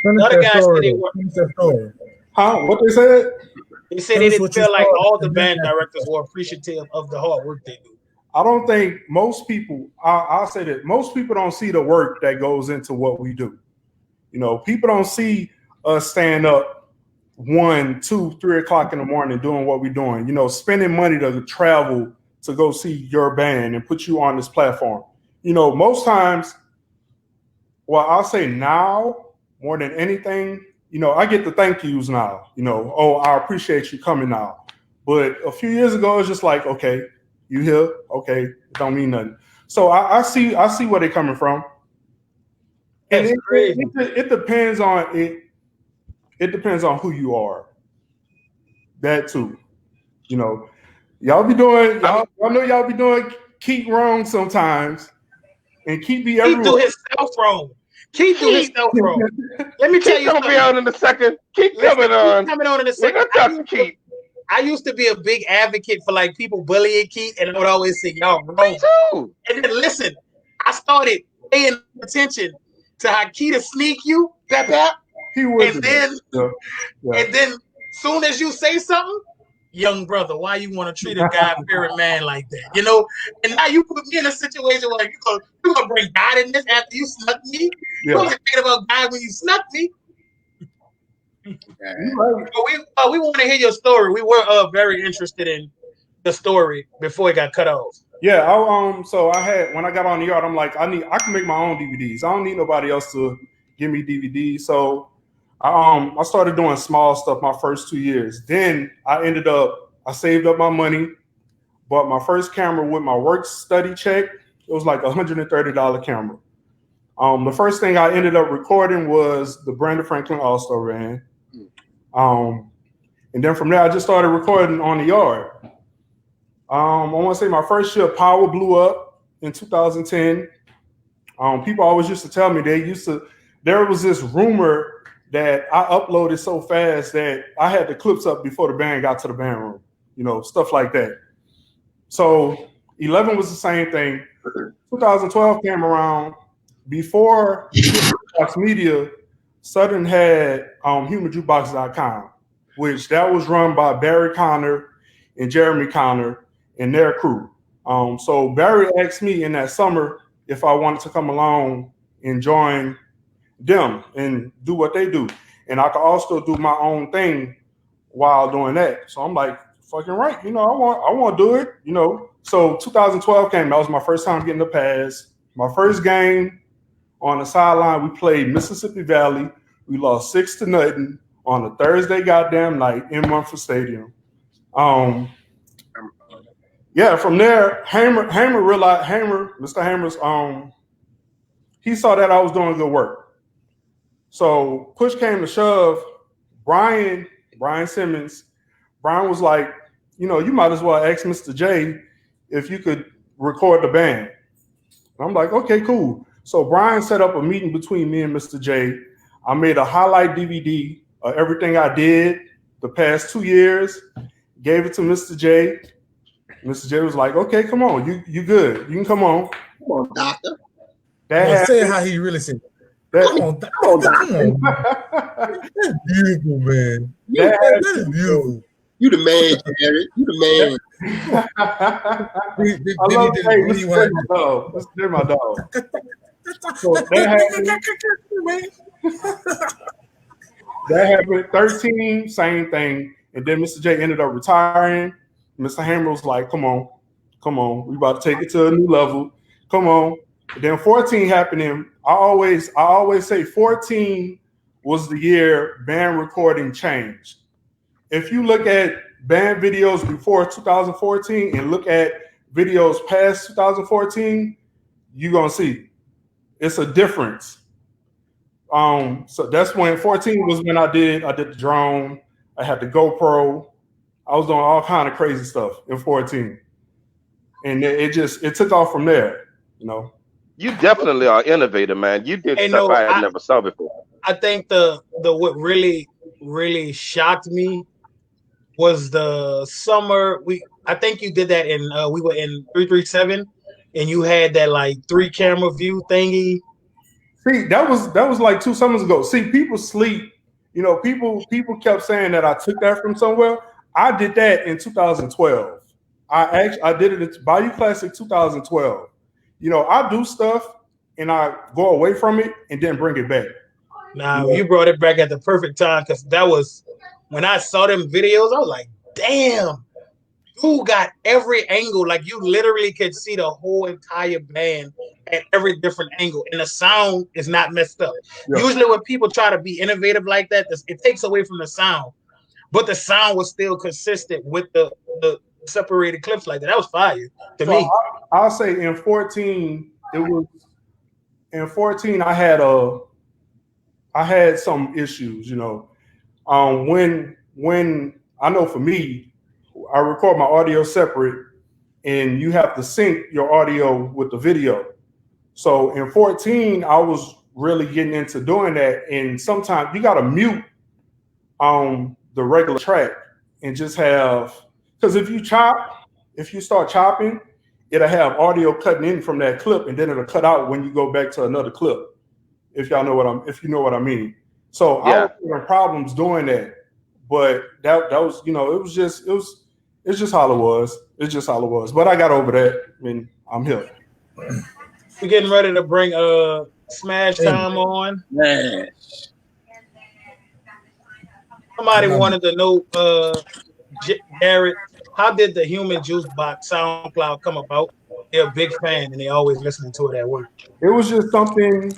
the other guys said they were. Huh? What they said? They said they didn't feel like all the band directors were appreciative of the hard work they do. I don't think most people, I'll say that most people don't see the work that goes into what we do. You know, people don't see us stand up 1, 2, 3 o'clock in the morning doing what we're doing, you know, spending money to travel to go see your band and put you on this platform. You know, most times, well, I'll say now more than anything, you know, I get the thank yous now, you know, oh, I appreciate you coming now. But a few years ago, it's just like, okay, you here? Okay, it don't mean nothing. So I see where they're coming from. And it depends on it. It depends on who you are. That too. You know, y'all know y'all be doing Keith wrong sometimes. And Keith be everywhere. Keith do his stuff wrong. Keith do his stuff wrong. Let me tell you something. Keith gonna be on in a second. Keith coming on. Keith coming on in a second. I used to be a big advocate for like people bullying Keith, and I would always say, y'all wrong. Me too. And then listen, I started paying attention to how Keith sneak you, pep. And then soon as you say something, young brother, why you want to treat a God-fearing man like that? You know, and now you put me in a situation where you're gonna bring God in this after you snuck me. You wasn't thinking about God when you snuck me. But we want to hear your story. We were very interested in the story before it got cut off. Yeah, so I had, when I got on the yard, I'm like, I can make my own DVDs. I don't need nobody else to give me DVDs. So I started doing small stuff my first 2 years. Then I saved up my money, bought my first camera with my work study check. It was like $130 camera. The first thing I ended up recording was the Brandon Franklin All-Star Band. And then from there, I just started recording on the yard. I want to say my first year, Power blew up in 2010. People always used to tell me there was this rumor that I uploaded so fast that I had the clips up before the band got to the band room, you know, stuff like that. So 11 was the same thing. 2012 came around. Before Jukebox Media, Southern had HumanJukebox.com. which that was run by Barry Connor and Jeremy Connor and their crew. So Barry asked me in that summer if I wanted to come along and join them and do what they do. And I could also do my own thing while doing that. So I'm like, fucking right, I want to do it, So 2012 came. That was my first time getting the pass. My first game on the sideline, we played Mississippi Valley. We lost 6-0 on a Thursday goddamn night in Mumford Stadium. From there, Hammer realized Mr. Hammer's he saw that I was doing good work. So push came to shove. Brian Simmons, Brian was like, you might as well ask Mr. J if you could record the band. And I'm like, okay, cool. So Brian set up a meeting between me and Mr. J. I made a highlight DVD of everything I did the past 2 years, gave it to Mr. J. Mr. J was like, okay, come on, you good. You can come on. Come on, doctor. Say how he really said. Come on, doctor. That's beautiful, man. That is beautiful. You the man, Jared. You the man. I love Mr. my dog. So that happened 13, same thing. And then Mr. J ended up retiring. Mr. Hammer was like, come on. We about to take it to a new level. Come on. And then 14 happened. And I always say 14 was the year band recording changed. If you look at band videos before 2014 and look at videos past 2014, you're gonna see it's a difference. So that's when 14 was when I did the drone. I had the GoPro. I was doing all kind of crazy stuff in 14, and it took off from there. You definitely are innovative, man. You did stuff I had never saw before. I think the what really shocked me was the summer. I think you did that in we were in 337, and you had that like 3 camera view thingy. See, that was like 2 summers ago. See, people sleep. People kept saying that I took that from somewhere. I did that in 2012. I did it at Bayou Classic 2012. I do stuff and I go away from it and then bring it back. Nah, you brought it back at the perfect time, because that was when I saw them videos. I was like, damn, dude got every angle. Like, you literally could see the whole entire band at every different angle, and the sound is not messed up. Yeah. Usually when people try to be innovative like that, it takes away from the sound, but the sound was still consistent with the separated clips like that. That was fire to me. I'll say in 14, I had some issues, when I know for me, I record my audio separate and you have to sync your audio with the video. So in 14, I was really getting into doing that. And sometimes you got to mute the regular track and just have, because if you start chopping, it'll have audio cutting in from that clip, and then it'll cut out when you go back to another clip. If you know what I mean. So yeah. I was having problems doing that, but that was, it's just how it was. It's just how it was. But I got over that, and I'm here. We're getting ready to bring Smash Time on. Man. Somebody wanted to know, Garrett, how did the Human Juice Box SoundCloud come about? They're a big fan and they always listening to it at work. It was just something.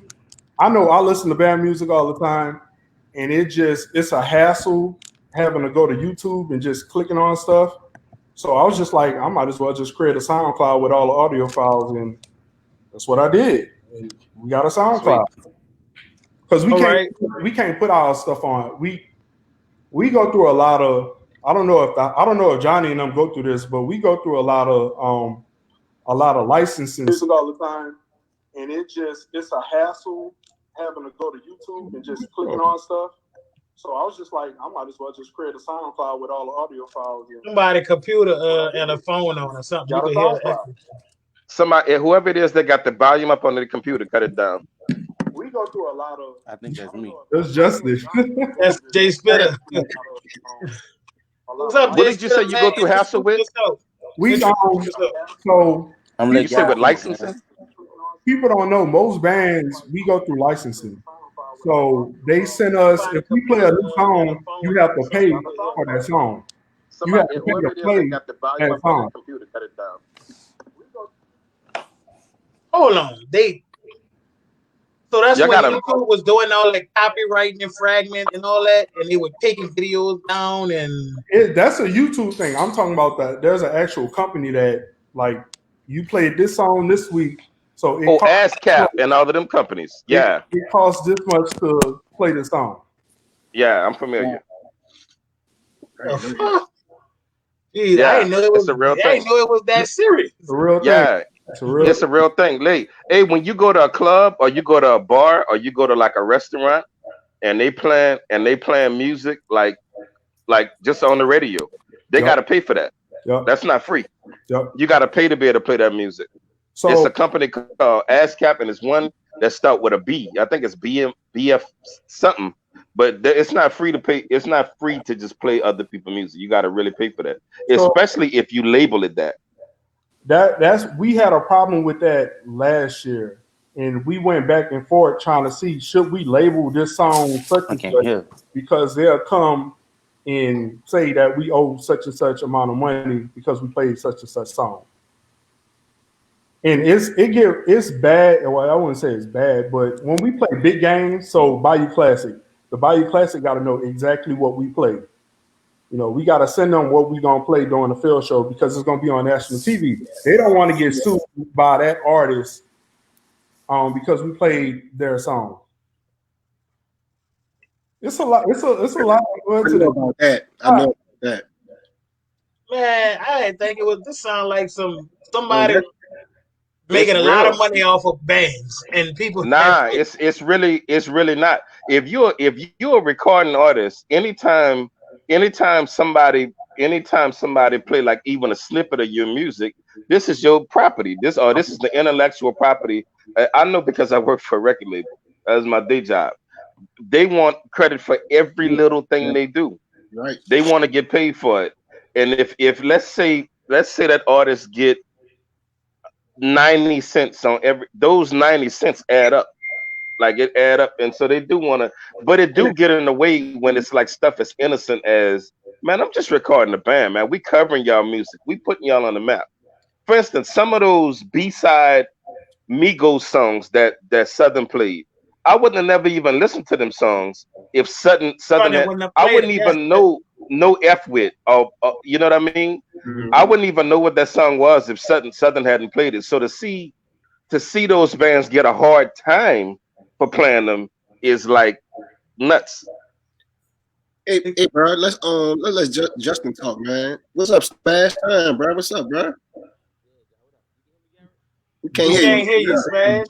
I know I listen to band music all the time, and it's a hassle having to go to YouTube and just clicking on stuff. So I was just like, I might as well just create a SoundCloud with all the audio files, and that's what I did. And we got a SoundCloud because we can't put our stuff on. We go through a lot of. I don't know if Johnny and them go through this, but we go through a lot of licensing all the time, and it's a hassle having to go to YouTube and just clicking on stuff. So I was just like, I might as well just create a SoundCloud with all the audio files. Somebody computer and a phone on or something. You can hear somebody, whoever it is that got the volume up on the computer, cut it down. We go through a lot of. I think that's me. That's Justice. That's Jay Spitter. What's up, What did you say you go through hassle with? We Introduce yourself. so I'm You like, say with licensing? people don't know most bands we go through licensing. So they send us if we play a new song, you have to pay for that song. You have to pay to play that song. computer, cut it down. Hold on, so that's Y'all when gotta YouTube was doing all like copywriting and fragment and all that, and they were taking videos down and That's a YouTube thing. I'm talking about that. There's an actual company that like you played this song this week, so it costs ASCAP and all of them companies. Yeah. it costs this much to play the song. Yeah, I'm familiar. Jeez, Yeah, I didn't know it was. it's a real I didn't thing. know it was that serious. It's a real thing. Yeah, It's a real it's a real thing. Hey, when you go to a club or you go to a bar or you go to like a restaurant and they playing music like just on the radio, they Yep. got to pay for that. Yep. That's not free. Yep. You got to pay to be able to play that music. So It's a company called ASCAP, and it's one that start with a B. I think it's BF something, but it's not free to pay. It's not free to just play other people's music. You got to really pay for that, especially if you label it that. that's we had a problem with that last year, and we went back and forth trying to see should we label this song such and such because they'll come and say that we owe such and such amount of money because we played such and such song. And it's bad. Well, I wouldn't say it's bad, but when we play big games, so Bayou Classic, the Bayou Classic got to know exactly what we play. You know, we got to send them what we gonna play during the field show because it's gonna be on national TV. They don't want to get sued by that artist, because we played their song. It's a lot. It's a lot. I know about that. I know about that. Man, I didn't think it was. This sound like somebody making a It's lot real. of money off of bands and people. Nah, it's really not. If you're a recording artist, anytime somebody play like even a snippet of your music, this is your property. This is the intellectual property. I know because I work for a record label. That's my day job. They want credit for every little thing they do. Right. They want to get paid for it. And if let's say that artist get 90 cents on those 90 cents add up. Like it add up. And so they do want to, but it do get in the way when it's like stuff as innocent as, man, I'm just recording a band, man. We covering y'all music. We putting y'all on the map. For instance, some of those B-side Migos songs that Southern played, I wouldn't have never even listened to them songs if Southern I wouldn't even know F with or you know what I mean? Mm-hmm. I wouldn't even know what that song was if Southern hadn't played it. So to see those bands get a hard time for playing them is like nuts. Hey, bro, let's Justin talk, man. What's up, Smash Time, bro? What's up, bro? We can't hear you, Smash.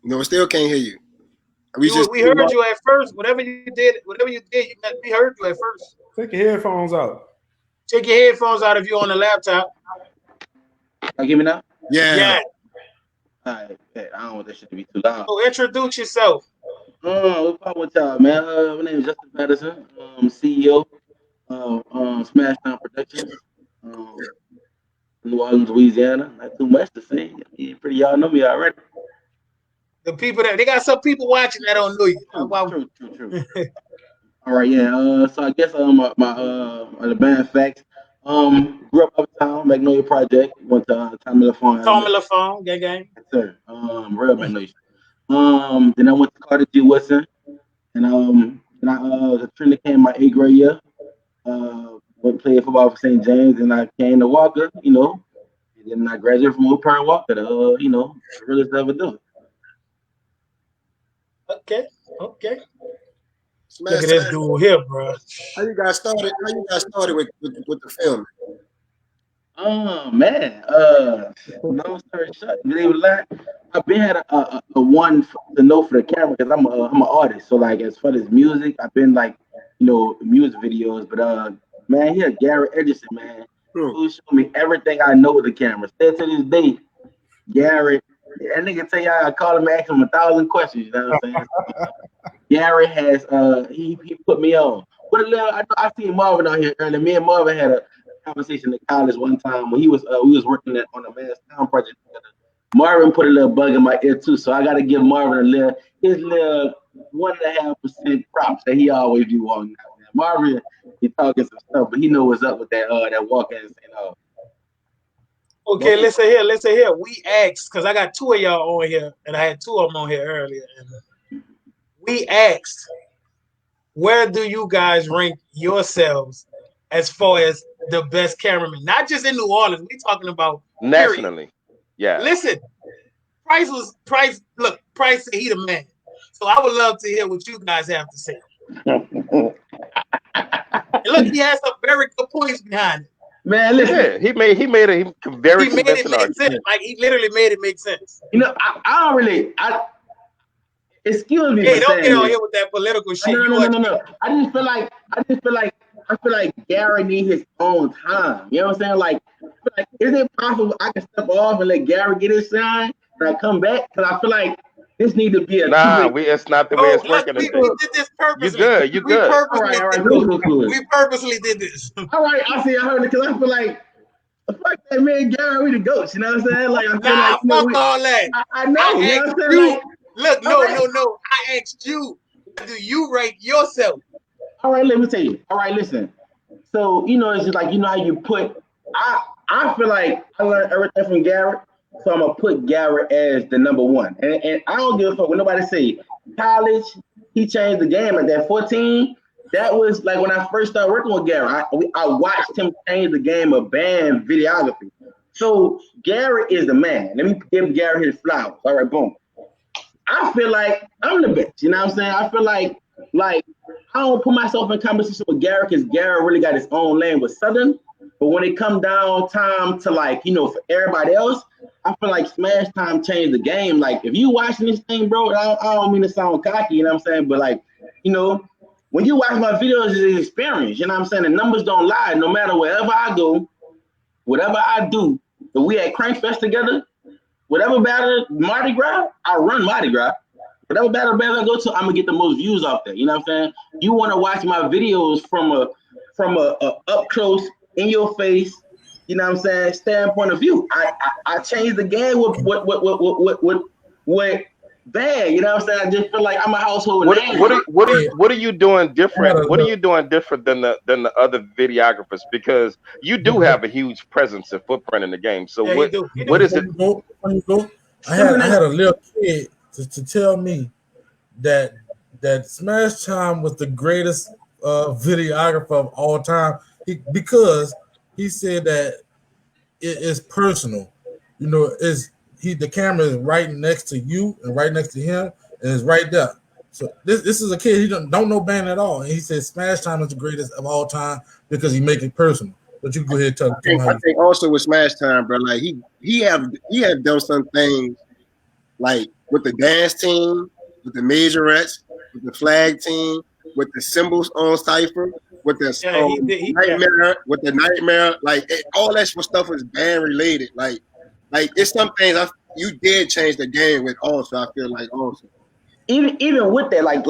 No, we still can't hear you. We heard you at first. Whatever you did, we heard you at first. Take your headphones out. Take your headphones out if you're on the laptop. Can you hear me now? Yeah. All right. I don't want that shit to be too loud. So introduce yourself. What's up with y'all, man? My name is Justin Patterson. CEO of Smash Down Productions. New Orleans, Louisiana. Not too much to say. Pretty y'all know me already. The people they got some people watching that don't know you. True. All right, yeah. So I guess my the band facts. Grew up uptown, Magnolia Project. Went to Tommy LaFawn. Gang. Yes, sir. Real Magnolia. Then I went to Carter G. Woodson, and Katrina came my 8th grade year. Went played football for St. James, and I came to Walker, and then I graduated from Old Parent Walker. The realest ever do. Okay. Smash Look at this dude here, bro. How you got started? With the film? Oh man, long story short, believe it or not, I've been had a one to know for the camera because I'm an artist. So like as far as music, I've been like music videos. But man, here Garrett Edgerton, man, who showed me everything I know with the camera. Still to this day, Garrett That nigga tell y'all I call him and ask him 1,000 questions. You know what I'm saying? Gary has he put me on. But I seen Marvin on here earlier. Me and Marvin had a conversation in college one time when he was we was working on a man's town project together. Marvin put a little bug in my ear too, so I got to give Marvin his little 1.5% props that he always do walking out there. Marvin, he talking some stuff, but he know what's up with that walk in and saying, "Oh." Okay, listen here. We asked because I got 2 of y'all on here, and I had 2 of them on here earlier. And we asked, where do you guys rank yourselves as far as the best cameraman? Not just in New Orleans. We talking about nationally. Period. Yeah. Listen, Price. Look, Price said he the man. So I would love to hear what you guys have to say. And look, he has some very good points behind it. Man, listen. Yeah, he made a very convincing argument. Sense. Like he literally made it make sense. You know, I don't really. Excuse me. Hey, for don't saying get on this. here with that political shit. No. I just feel like Gary need his own time. You know what I'm saying? Like, is it possible I can step off and let Gary get his shine and I come back? Because I feel like this need to be a it's not the way it's working. We did this purposely. You good. All right, cool. We purposely did this. All right, I heard it because I feel like fuck that man, Gary, we the goats. You know what I'm saying? Like, I feel like fuck all that. I know. You know what I'm saying? Look, no. I asked you, do you rank yourself? All right, let me tell you. All right, listen. So, it's just like, how you put, I feel like I learned everything from Garrett, so I'm going to put Garrett as the number one. And I don't give a fuck what nobody say. College, he changed the game at that 14. That was like when I first started working with Garrett. I watched him change the game of band videography. So Garrett is the man. Let me give Garrett his flowers. All right, boom. I feel like I'm the best. You know what I'm saying? I feel like I don't put myself in competition with Garrett because Garrett really got his own lane with Southern. But when it come down time to for everybody else, I feel like Smash Time changed the game. Like if you watching this thing, bro, I don't mean to sound cocky, you know what I'm saying? But when you watch my videos, it's an experience. You know what I'm saying? The numbers don't lie. No matter wherever I go, whatever I do, if we at Crankfest together, whatever battle, Mardi Gras, I run Mardi Gras. Whatever battle I go to, I'm gonna get the most views off there. You know what I'm saying? You want to watch my videos from a up close, in your face, you know what I'm saying, standpoint of view. I changed the game with bad. You know what I'm saying? I just feel like I'm a household name. What are you doing different? What are you doing different than the other videographers? Because you do have a huge presence and footprint in the game. So what is it? I had a little kid to tell me that Smash Time was the greatest videographer of all time because he said that it is personal. The camera is right next to you and right next to him, and it's right there. So this is a kid, he don't know band at all, and he said Smash Time is the greatest of all time because he make it personal. But you go ahead and tell him. I think also with Smash Time, bro, like he have done some things like with the dance team, with the majorettes, with the flag team, with the symbols on Cypher, with the nightmare, with the nightmare, all that stuff is band related. Like it's some things you did change the game with also. I feel like also. Even with that, like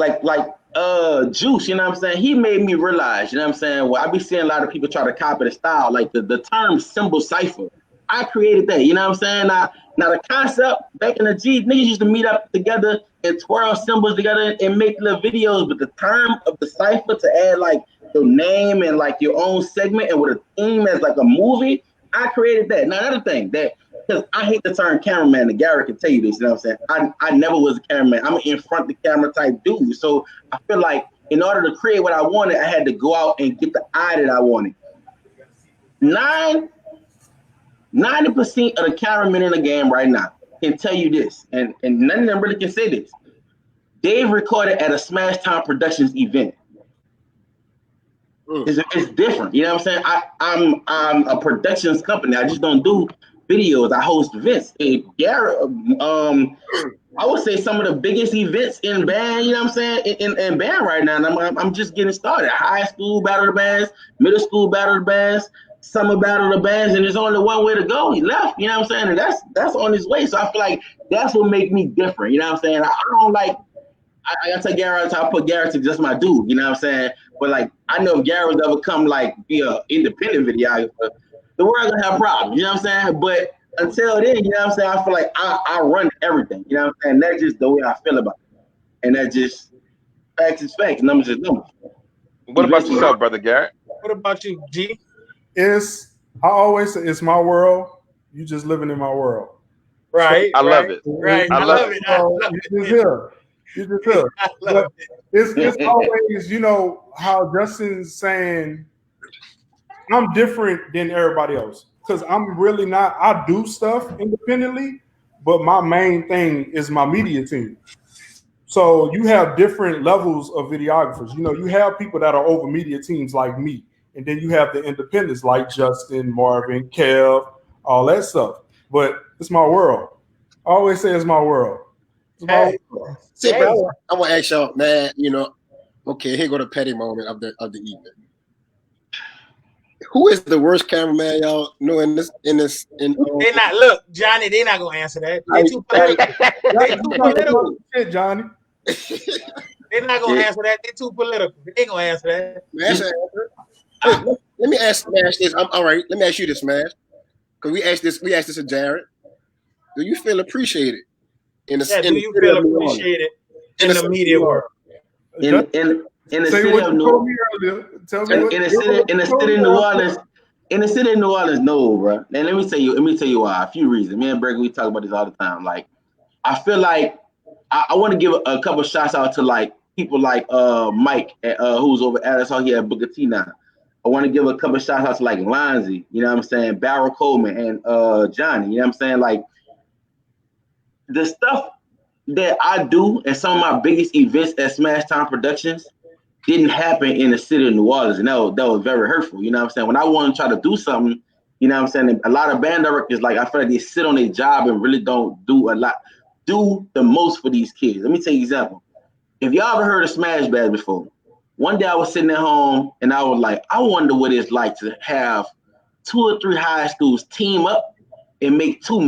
Juice, you know what I'm saying? He made me realize, you know what I'm saying? Well, I be seeing a lot of people try to copy the style, like the term symbol cipher. I created that, you know what I'm saying? Now the concept back in the G, niggas used to meet up together and twirl symbols together and make little videos, but the term of the cipher to add like your name and like your own segment and with a theme as like a movie, I created that. Now another thing that, because I hate the term cameraman, and Gary can tell you this, you know what I'm saying? I never was a cameraman. I'm an in front of the camera type dude. So I feel like in order to create what I wanted, I had to go out and get the eye that I wanted. 90% of the cameramen in the game right now can tell you this, and none of them really can say this. They've recorded at a Smash Time Productions event. It's different, you know what I'm saying? I'm a productions company. I just don't do videos. I host events. Garrett, I would say some of the biggest events in band, you know what I'm saying, in band right now. And I'm just getting started. High school battle bands, middle school battle bands, summer battle of the bands, and there's only one way to go. He left. You know what I'm saying? And that's on his way. So I feel like that's what make me different. You know what I'm saying? I don't like. I tell Gary all the time, I put Gary to just my dude. You know what I'm saying? But like, I know if Gary was ever come like be a independent videographer, the world gonna have problems. You know what I'm saying? But until then, you know what I'm saying? I feel like I run everything. You know what I'm saying? That's just the way I feel about it, and that's just facts is facts, numbers is numbers. What about yourself, brother Garrett? What about you, G? I always say it's my world. You just living in my world. Right. I love it. Right. I love it. You just here. But it's always, you know, how Justin's saying I'm different than everybody else. Because I'm really not, I do stuff independently, but my main thing is my media team. So you have different levels of videographers. You know, you have people that are over media teams like me. And then you have the independents like Justin, Marvin, Kev, all that stuff. But it's my world. I always say it's my world. It's my world. See, bro, I want to ask y'all, man, you know, okay, here go the petty moment of the evening. Who is the worst cameraman y'all know in this? They not, look, Johnny, they not gonna answer that. They too political. They too political. Shit, Johnny. They're not gonna answer that. They're too political. They ain't gonna answer that. Let me ask Smash this. All right. Let me ask you this, Smash, because we asked this to Jared. Do you feel appreciated in the? Yeah, do you feel appreciated in the media world? In the city of New Orleans. In the city of New Orleans, no, bro. And let me tell you why. A few reasons. Me and Berger, we talk about this all the time. Like, I feel like I want to give a couple shots out to like people like Mike, who's over at us out here at Booker T now. I want to give a couple shots out to like Lonzy, you know what I'm saying, Barrel Coleman, and Johnny, you know what I'm saying? Like, the stuff that I do and some of my biggest events at Smash Time Productions didn't happen in the city of New Orleans, and that was very hurtful, you know what I'm saying? When I want to try to do something, you know what I'm saying, a lot of band directors, like, I feel like they sit on their job and really don't do the most for these kids. Let me tell you an example. If y'all ever heard of Smash Bash before, one day I was sitting at home and I was like, I wonder what it's like to have 2 or 3 high schools team up and make 2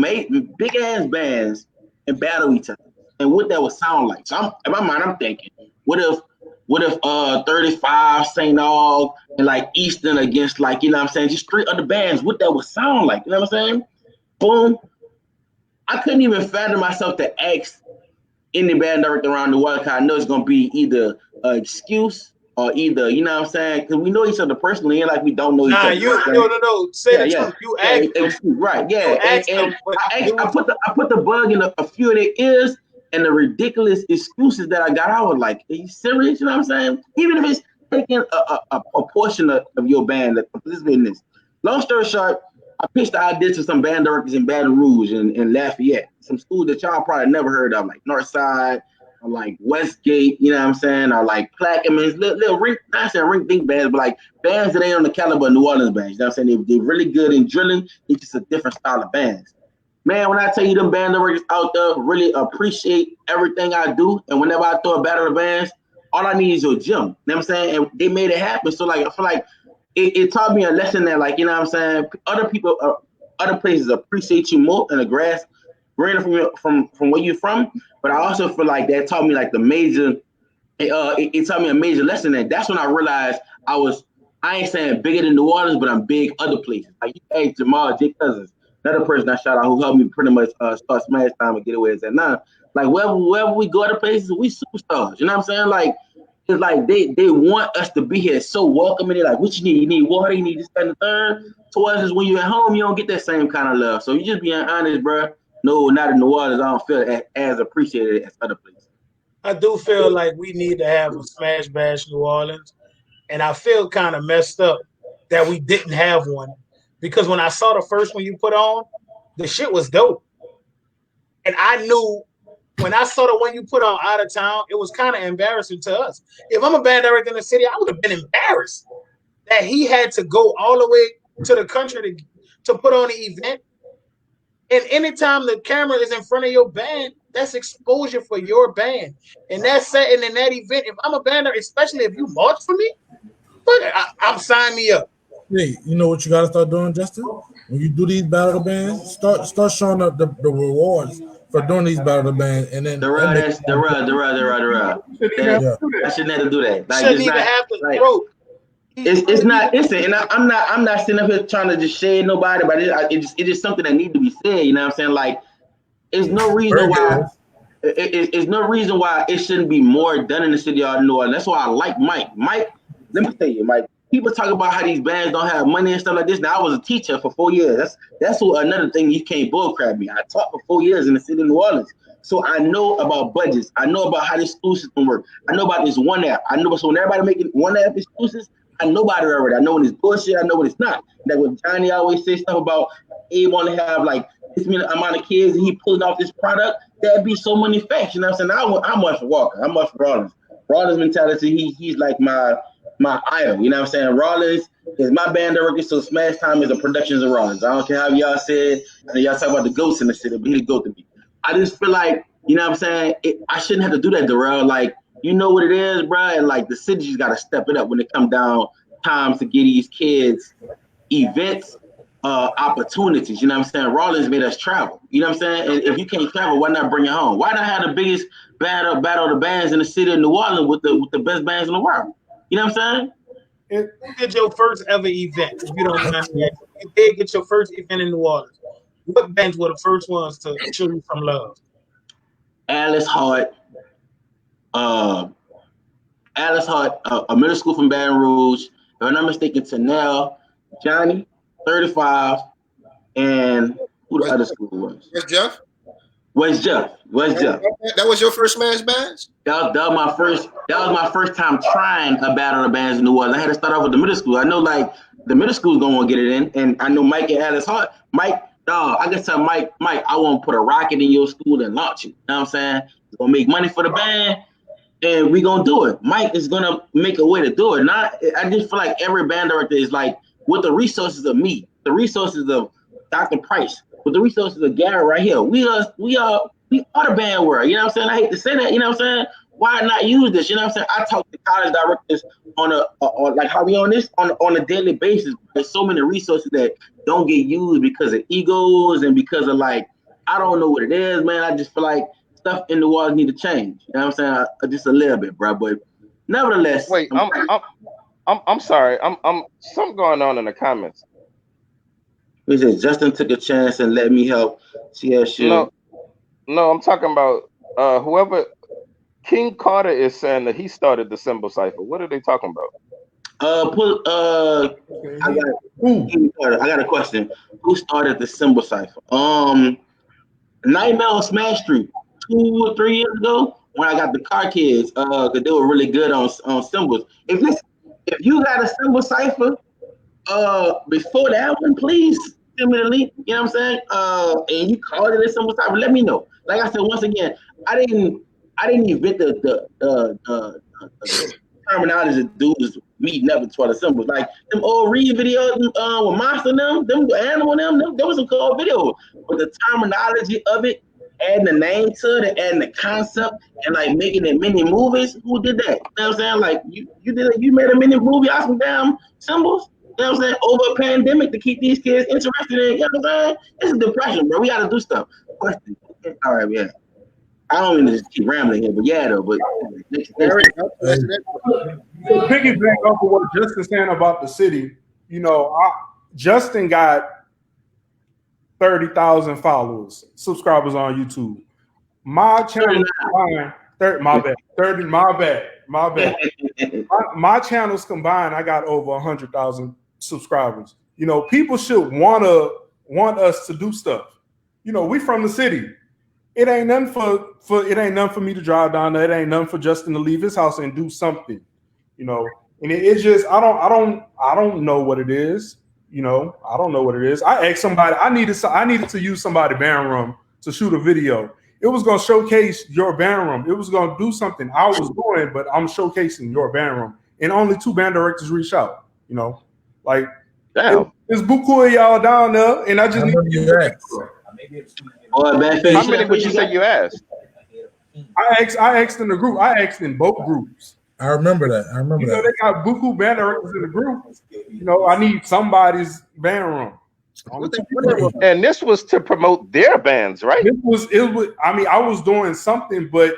big ass bands and battle each other, and what that would sound like. So in my mind, I'm thinking, what if 35 St. Aug and like Easton against, like, you know what I'm saying, just 3 other bands, what that would sound like, you know what I'm saying? Boom. I couldn't even fathom myself to ask any band director around the world, because I know it's gonna be either an excuse or either, you know what I'm saying, because we know each other personally, and like we don't know each other. No. Say the truth. You asked them. Right, yeah. And I put the bug in a few of their ears, and the ridiculous excuses that I got, I was like, are you serious? You know what I'm saying? Even if it's taking a portion of your band that participates in this. Long story short, I pitched the idea to some band directors in Baton Rouge and Lafayette, some schools that y'all probably never heard of, like Northside, or like Westgate, you know what I'm saying, or like Plaquemines, little rink, not saying rink dink bands, but like bands that ain't on the caliber of New Orleans bands. You know what I'm saying? They're really good in drilling. It's just a different style of bands. Man, when I tell you them band directors out there really appreciate everything I do, and whenever I throw a battle of bands, all I need is your gym. You know what I'm saying? And they made it happen. So like, I feel like it taught me a lesson that, like, you know what I'm saying, other people, other places appreciate you more in the grass, greener from where you're from. But I also feel like that taught me like the major, it taught me a major lesson, and that's when I realized I ain't saying bigger than New Orleans, but I'm big other places. Like, you ask Jamal J. Cousins, another person I shout out who helped me pretty much start Smash Time and Getaways at 9. Like, wherever we go other places, we superstars. You know what I'm saying? Like, it's like they want us to be here, so welcoming. They're like, what you need? You need water, you need this, that, and the third. Towards us, when you're at home, you don't get that same kind of love. So you just being honest, bro. No, not in New Orleans. I don't feel as appreciated as other places. I do feel like we need to have a Smash Bash New Orleans, and I feel kind of messed up that we didn't have one, because when I saw the first one you put on, the shit was dope, and I knew when I saw the one you put on Out of Town, it was kind of embarrassing to us. If I'm a band director in the city, I would have been embarrassed that he had to go all the way to the country to put on the event. And anytime the camera is in front of your band, that's exposure for your band. And that's setting in that event. If I'm a band director, especially if you march for me, I'm signing me up. Hey, you know what you gotta start doing, Justin? When you do these battle bands, start showing up the rewards for doing these battle bands, and then The ride. I shouldn't have to do that. Like, Shouldn't it's even not have to, like bro. it's not instant, and I'm not sitting up here trying to just shade nobody, but it's just something that needs to be said. You know what I'm saying? Like, it's no reason why. It's no reason why it shouldn't be more done in the city of New Orleans. That's why I like Mike. Mike, let me tell you, Mike. People talk about how these bands don't have money and stuff like this. Now, I was a teacher for 4 years. That's what another thing you can't bullcrap me. I taught for 4 years in the city of New Orleans, so I know about budgets. I know about how this school system works. I know about this one app. I know, so when everybody making one app excuses, I know about it already. I know when it's bullshit. I know when it's not. Like when Johnny always say stuff about he want to have like this many amount of kids and he pulling off this product. That'd be so many facts. You know what I'm saying? I'm much for Walker. I'm much for Rollins. Rollins mentality. He's like my idol. You know what I'm saying? Rollins is my band director, so Smash Time is a productions of Rollins. I don't care how y'all said. I know y'all talk about the ghosts in the city, but he the goat to me. I just feel like, you know what I'm saying? I shouldn't have to do that, Darrell. Like, you know what it is, bro? And like the city just got to step it up when it come down times to get these kids events, opportunities. You know what I'm saying? Rollins made us travel. You know what I'm saying? And if you can't travel, why not bring it home? Why not have the biggest battle of the bands in the city of New Orleans with the best bands in the world? You know what I'm saying? Who did your first ever event? If you don't mind me asking, you did get your first event in New Orleans. What bands were the first ones to show you some love? Alice Hart, a middle school from Baton Rouge. If I'm not mistaken, Tanel, Johnny, 35, and who the other school was? Where's Jeff? Where's Jeff? That was your first Smash Bash? That was my first time trying a battle of bands in New Orleans. I had to start off with the middle school. I know like the middle school's gonna want to get it in, and I know Mike and Alice Hart. Mike, dog, I can tell Mike, I want to put a rocket in your school and launch you. You know what I'm saying? It's gonna make money for the band, and we gonna do it. Mike is gonna make a way to do it. I just feel like every band director is like with the resources of me, the resources of Dr. Price, with the resources of Garrett right here. We are the band world. You know what I'm saying? I hate to say that. You know what I'm saying? Why not use this? You know what I'm saying? I talk to college directors on like how we on this on a daily basis. There's so many resources that don't get used because of egos and because of like, I don't know what it is, man. I just feel like stuff in the world need to change. You know what I'm saying? Just a little bit, bro. But nevertheless, wait, I'm sorry. I'm something going on in the comments. He said Justin took a chance and let me help. CSU. No, I'm talking about whoever King Carter is saying that he started the symbol cipher. What are they talking about? I got a question. Who started the symbol cipher? Nightmare on Smash Street 2 or 3 years ago when I got the car kids, because they were really good on symbols. If you got a symbol cipher before that one, please send me the link. You know what I'm saying? And you called it a symbol cipher, let me know. Like I said, once again, I didn't invent the terminology of dudes meeting up with the symbols. Like them old Reed videos with Monster them Animal them, there was some cool video. But the terminology of it, adding the name to it, and adding the concept, and like making it mini movies, who did that? You know what I'm saying? Like you did it, you made a mini movie out of some damn symbols. You know what I'm saying? Over a pandemic to keep these kids interested in, you know what I'm saying? This is depression, bro. We gotta do stuff. Question. All right, yeah. I don't mean to just keep rambling here, but yeah, though. But so piggyback off of what Justin's saying about the city, you know, Justin got 30,000 followers, subscribers on YouTube. My channel combined, my channels combined, I got over 100,000 subscribers. You know, people should want us to do stuff. You know, we from the city. It ain't nothing for me to drive down there. It ain't nothing for Justin to leave his house and do something, you know. And it's just I don't know what it is, you know. I don't know what it is. I asked somebody. I needed to use somebody's band room to shoot a video. It was gonna showcase your band room. It was gonna do something I was doing, but I'm showcasing your band room. And only 2 band directors reached out, you know. Like, damn, it's buku of y'all down there, and I just need to get that. How many would you say you asked? I asked in the group. I asked in both groups. I remember that. I remember You know, that. they got buku band directors in the group. You know, I need somebody's band room. And this was to promote their bands, right? It was. I mean, I was doing something, but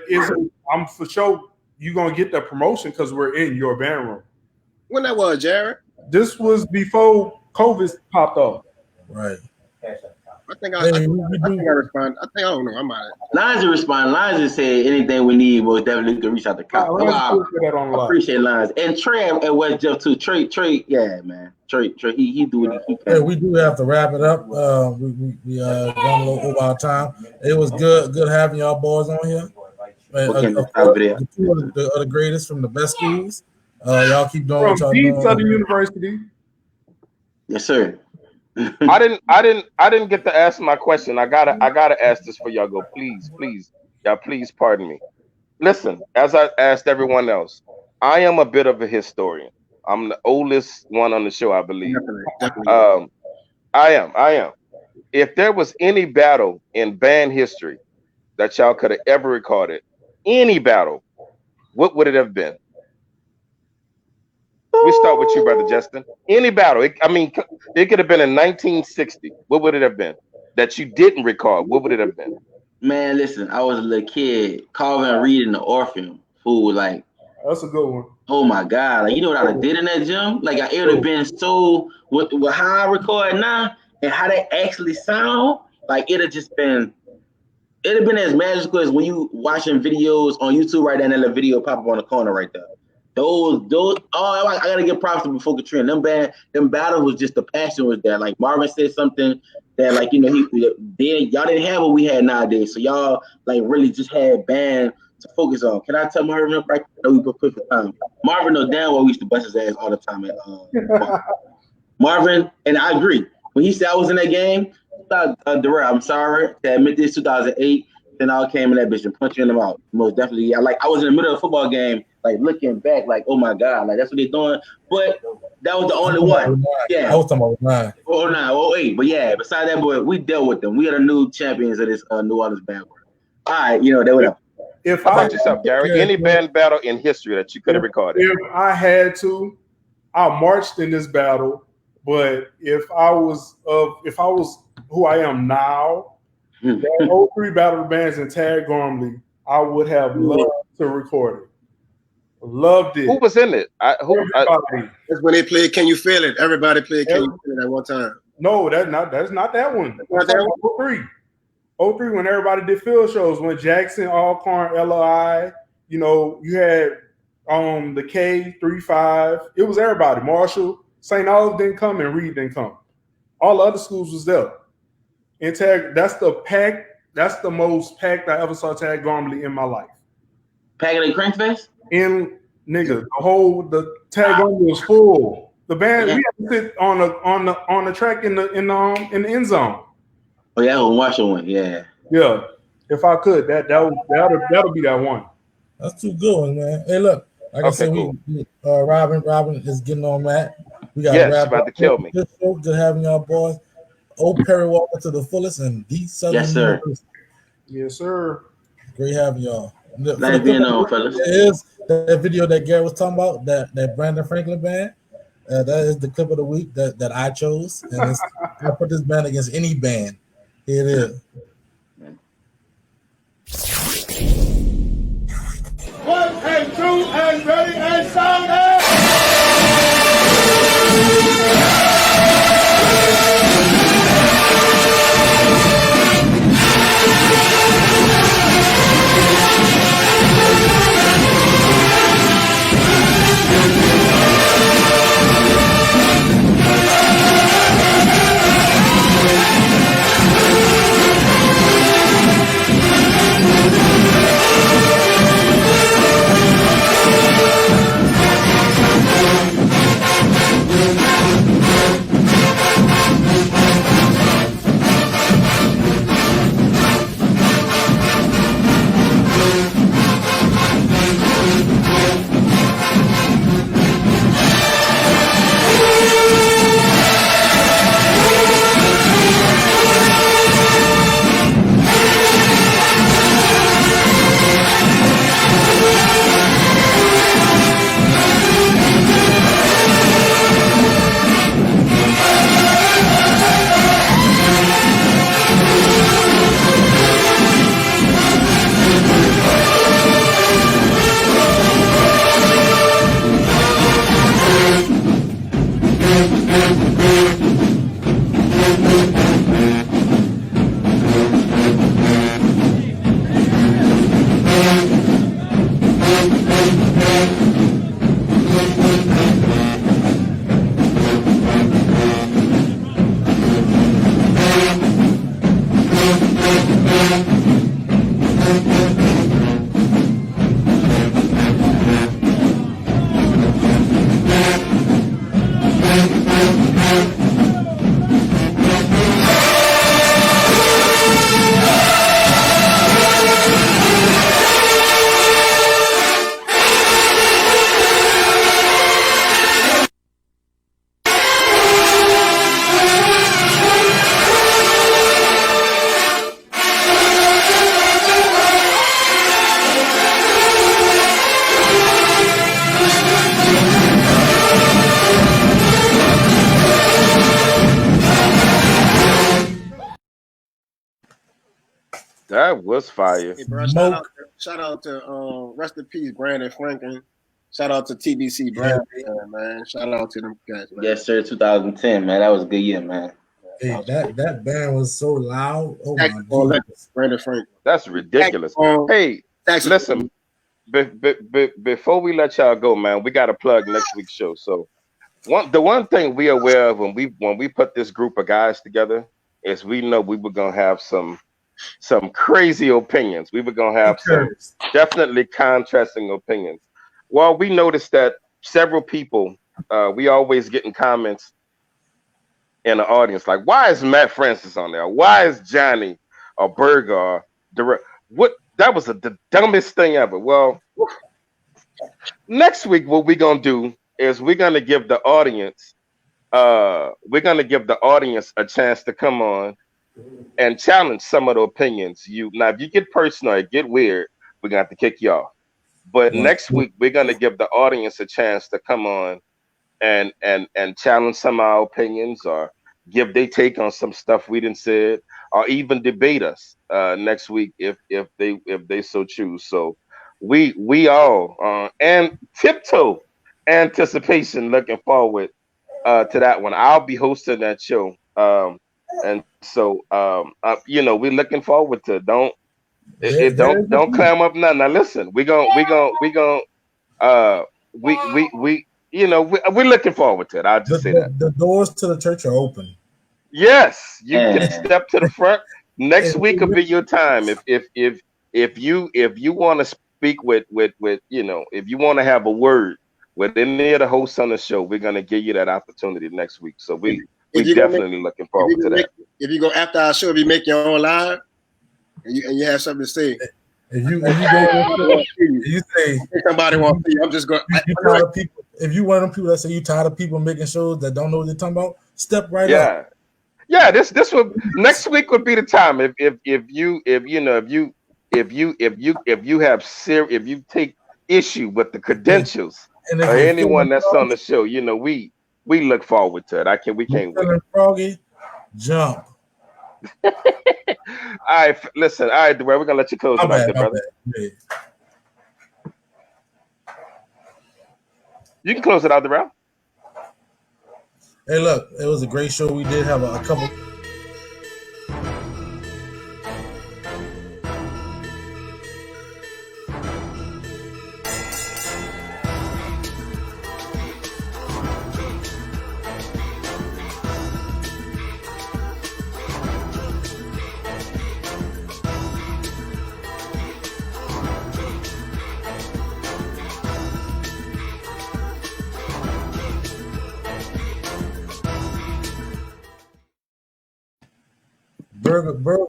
I'm for sure you're gonna get the promotion because we're in your band room. When that was, Jared? This was before COVID popped up. Right. I think I respond. I don't know. I'm out. Lines respond. Lines said anything we need, most definitely can reach out to Kyle. I appreciate Lines and Trey at West Jeff too. Trey, yeah, man. Trey, he do what he can. Yeah, we do have to wrap it up. We gone a little over our time. It was good having y'all boys on here. And, of course, the two of the greatest from the best schools. Y'all keep doing what y'all doing. Southern University. Yes, sir. I didn't get to ask my question. I gotta ask this for y'all. Go, please, y'all, please pardon me. Listen, as I asked everyone else, I am a bit of a historian. I'm the oldest one on the show, I believe. Definitely. I am. If there was any battle in band history that y'all could have ever recorded, any battle, what would it have been? We start with you, Brother Justin. Any battle. It could have been in 1960. What would it have been that you didn't record? What would it have been? Man, listen, I was a little kid. Calvin Reed in the Orpheum. Fool, like. That's a good one. Oh my God! Like, you know what I did in that gym? Like, it would have been so with how I record now and how they actually sound. Like, it'd have been as magical as when you watching videos on YouTube right there and then the video pop up on the corner right there. Those. Oh, I gotta give props to Before Katrina. Them battles was just the passion was there. Like Marvin said something that, like, you know, y'all didn't have what we had nowadays. So y'all like really just had band to focus on. Can I tell Marvin right? No, we put for time. Marvin know damn well we used to bust his ass all the time at Marvin, and I agree. When he said I was in that game, Darrell, I'm sorry to admit this, 2008. Then I came in that bitch and punched you in the mouth. Most definitely. Yeah, like I was in the middle of a football game, like looking back, like, oh my God, like that's what they're doing. But that was the only one. Yeah. I was talking about 09. 08. But yeah, besides that, boy, we dealt with them. We are the new champions of this New Orleans band. All right, you know, they were. How about yourself, Gary? Any band battle in history that you could have recorded? If I had to, I marched in this battle. But if I was who I am now, that 03 Battle of the Bands in Tad Gormley, I would have loved to record it. Loved it. Who was in it? That's when they played Can You Feel It? Everybody played Can You Feel It at one time. No, that's not that one. That's not 03. 03 when everybody did field shows, when Jackson, Alcorn, LOI, you know, you had the K35. It was everybody. Marshall, St. Olive didn't come and Reed didn't come. All the other schools was there. And that's the most packed I ever saw Tad Gormley in my life. Packed at Crankfest? In nigga, the Tad Gormley was full. The band we had to sit on the track in the end zone. Oh yeah, Marshall one, yeah. Yeah. If I could, that'll be that one. That's too good one, man. Hey, look, like I said, cool. Robin is getting on that. We got about to kill me. Good having y'all boys. Old Perry Walker to the fullest and the Southern University. Yes, sir. Great having y'all. Nice being on, fellas. There is that video that Gary was talking about, that Brandon Franklin band. That is the clip of the week that I chose. And I put this band against any band. Here it is. 1 and 2 and ready and sound. That was fire. Hey, bro, shout out to rest in peace, Brandon Franklin. Shout out to TBC Brandon, man. Shout out to them guys, man. Yes, sir. 2010, man. That was a good year, man. Hey, that band was so loud. Oh my god, Brandon Franklin. That's ridiculous. Hey, listen. Before we let y'all go, man, we got to plug next week's show. So, the one thing we aware of when we put this group of guys together is we know we were gonna have some crazy opinions. We were gonna have some definitely contrasting opinions. Well, we noticed that several people, we always getting comments in the audience like, why is Matt Francis on there? Why is Johnny or Berger or what? That was the dumbest thing ever. Well, next week what we're gonna do is we're gonna give the audience a chance to come on and challenge some of the opinions. Now, if you get personal, get weird, we're gonna have to kick you off. But next week we're gonna give the audience a chance to come on and challenge some of our opinions or give their take on some stuff we didn't said, or even debate us next week if they so choose. So we all and tiptoe anticipation, looking forward to that one. I'll be hosting that show, and so we're looking forward to it. Don't clam up nothing. Now listen, we're looking forward to it. I'll just say that the doors to the church are open. Yes, you can step to the front. Next week will be your time. If you want to speak with if you want to have a word with any of the hosts on the show, we're gonna give you that opportunity next week. So we definitely looking forward to that. If you go after our show, if you make your own live and you have something to say. If you go, you say somebody wants to see, I'm just going. If you one of them people that say you tired of people making shows that don't know what they're talking about, step right up. Yeah. This would next week would be the time. If you take issue with the credentials or anyone that's on the show, we look forward to it. We can't wait. Froggy, jump. All right, listen. All right, we're gonna let you close it out there, brother. You can close it out, Durrell. Hey, look, it was a great show. We did have a couple. Burger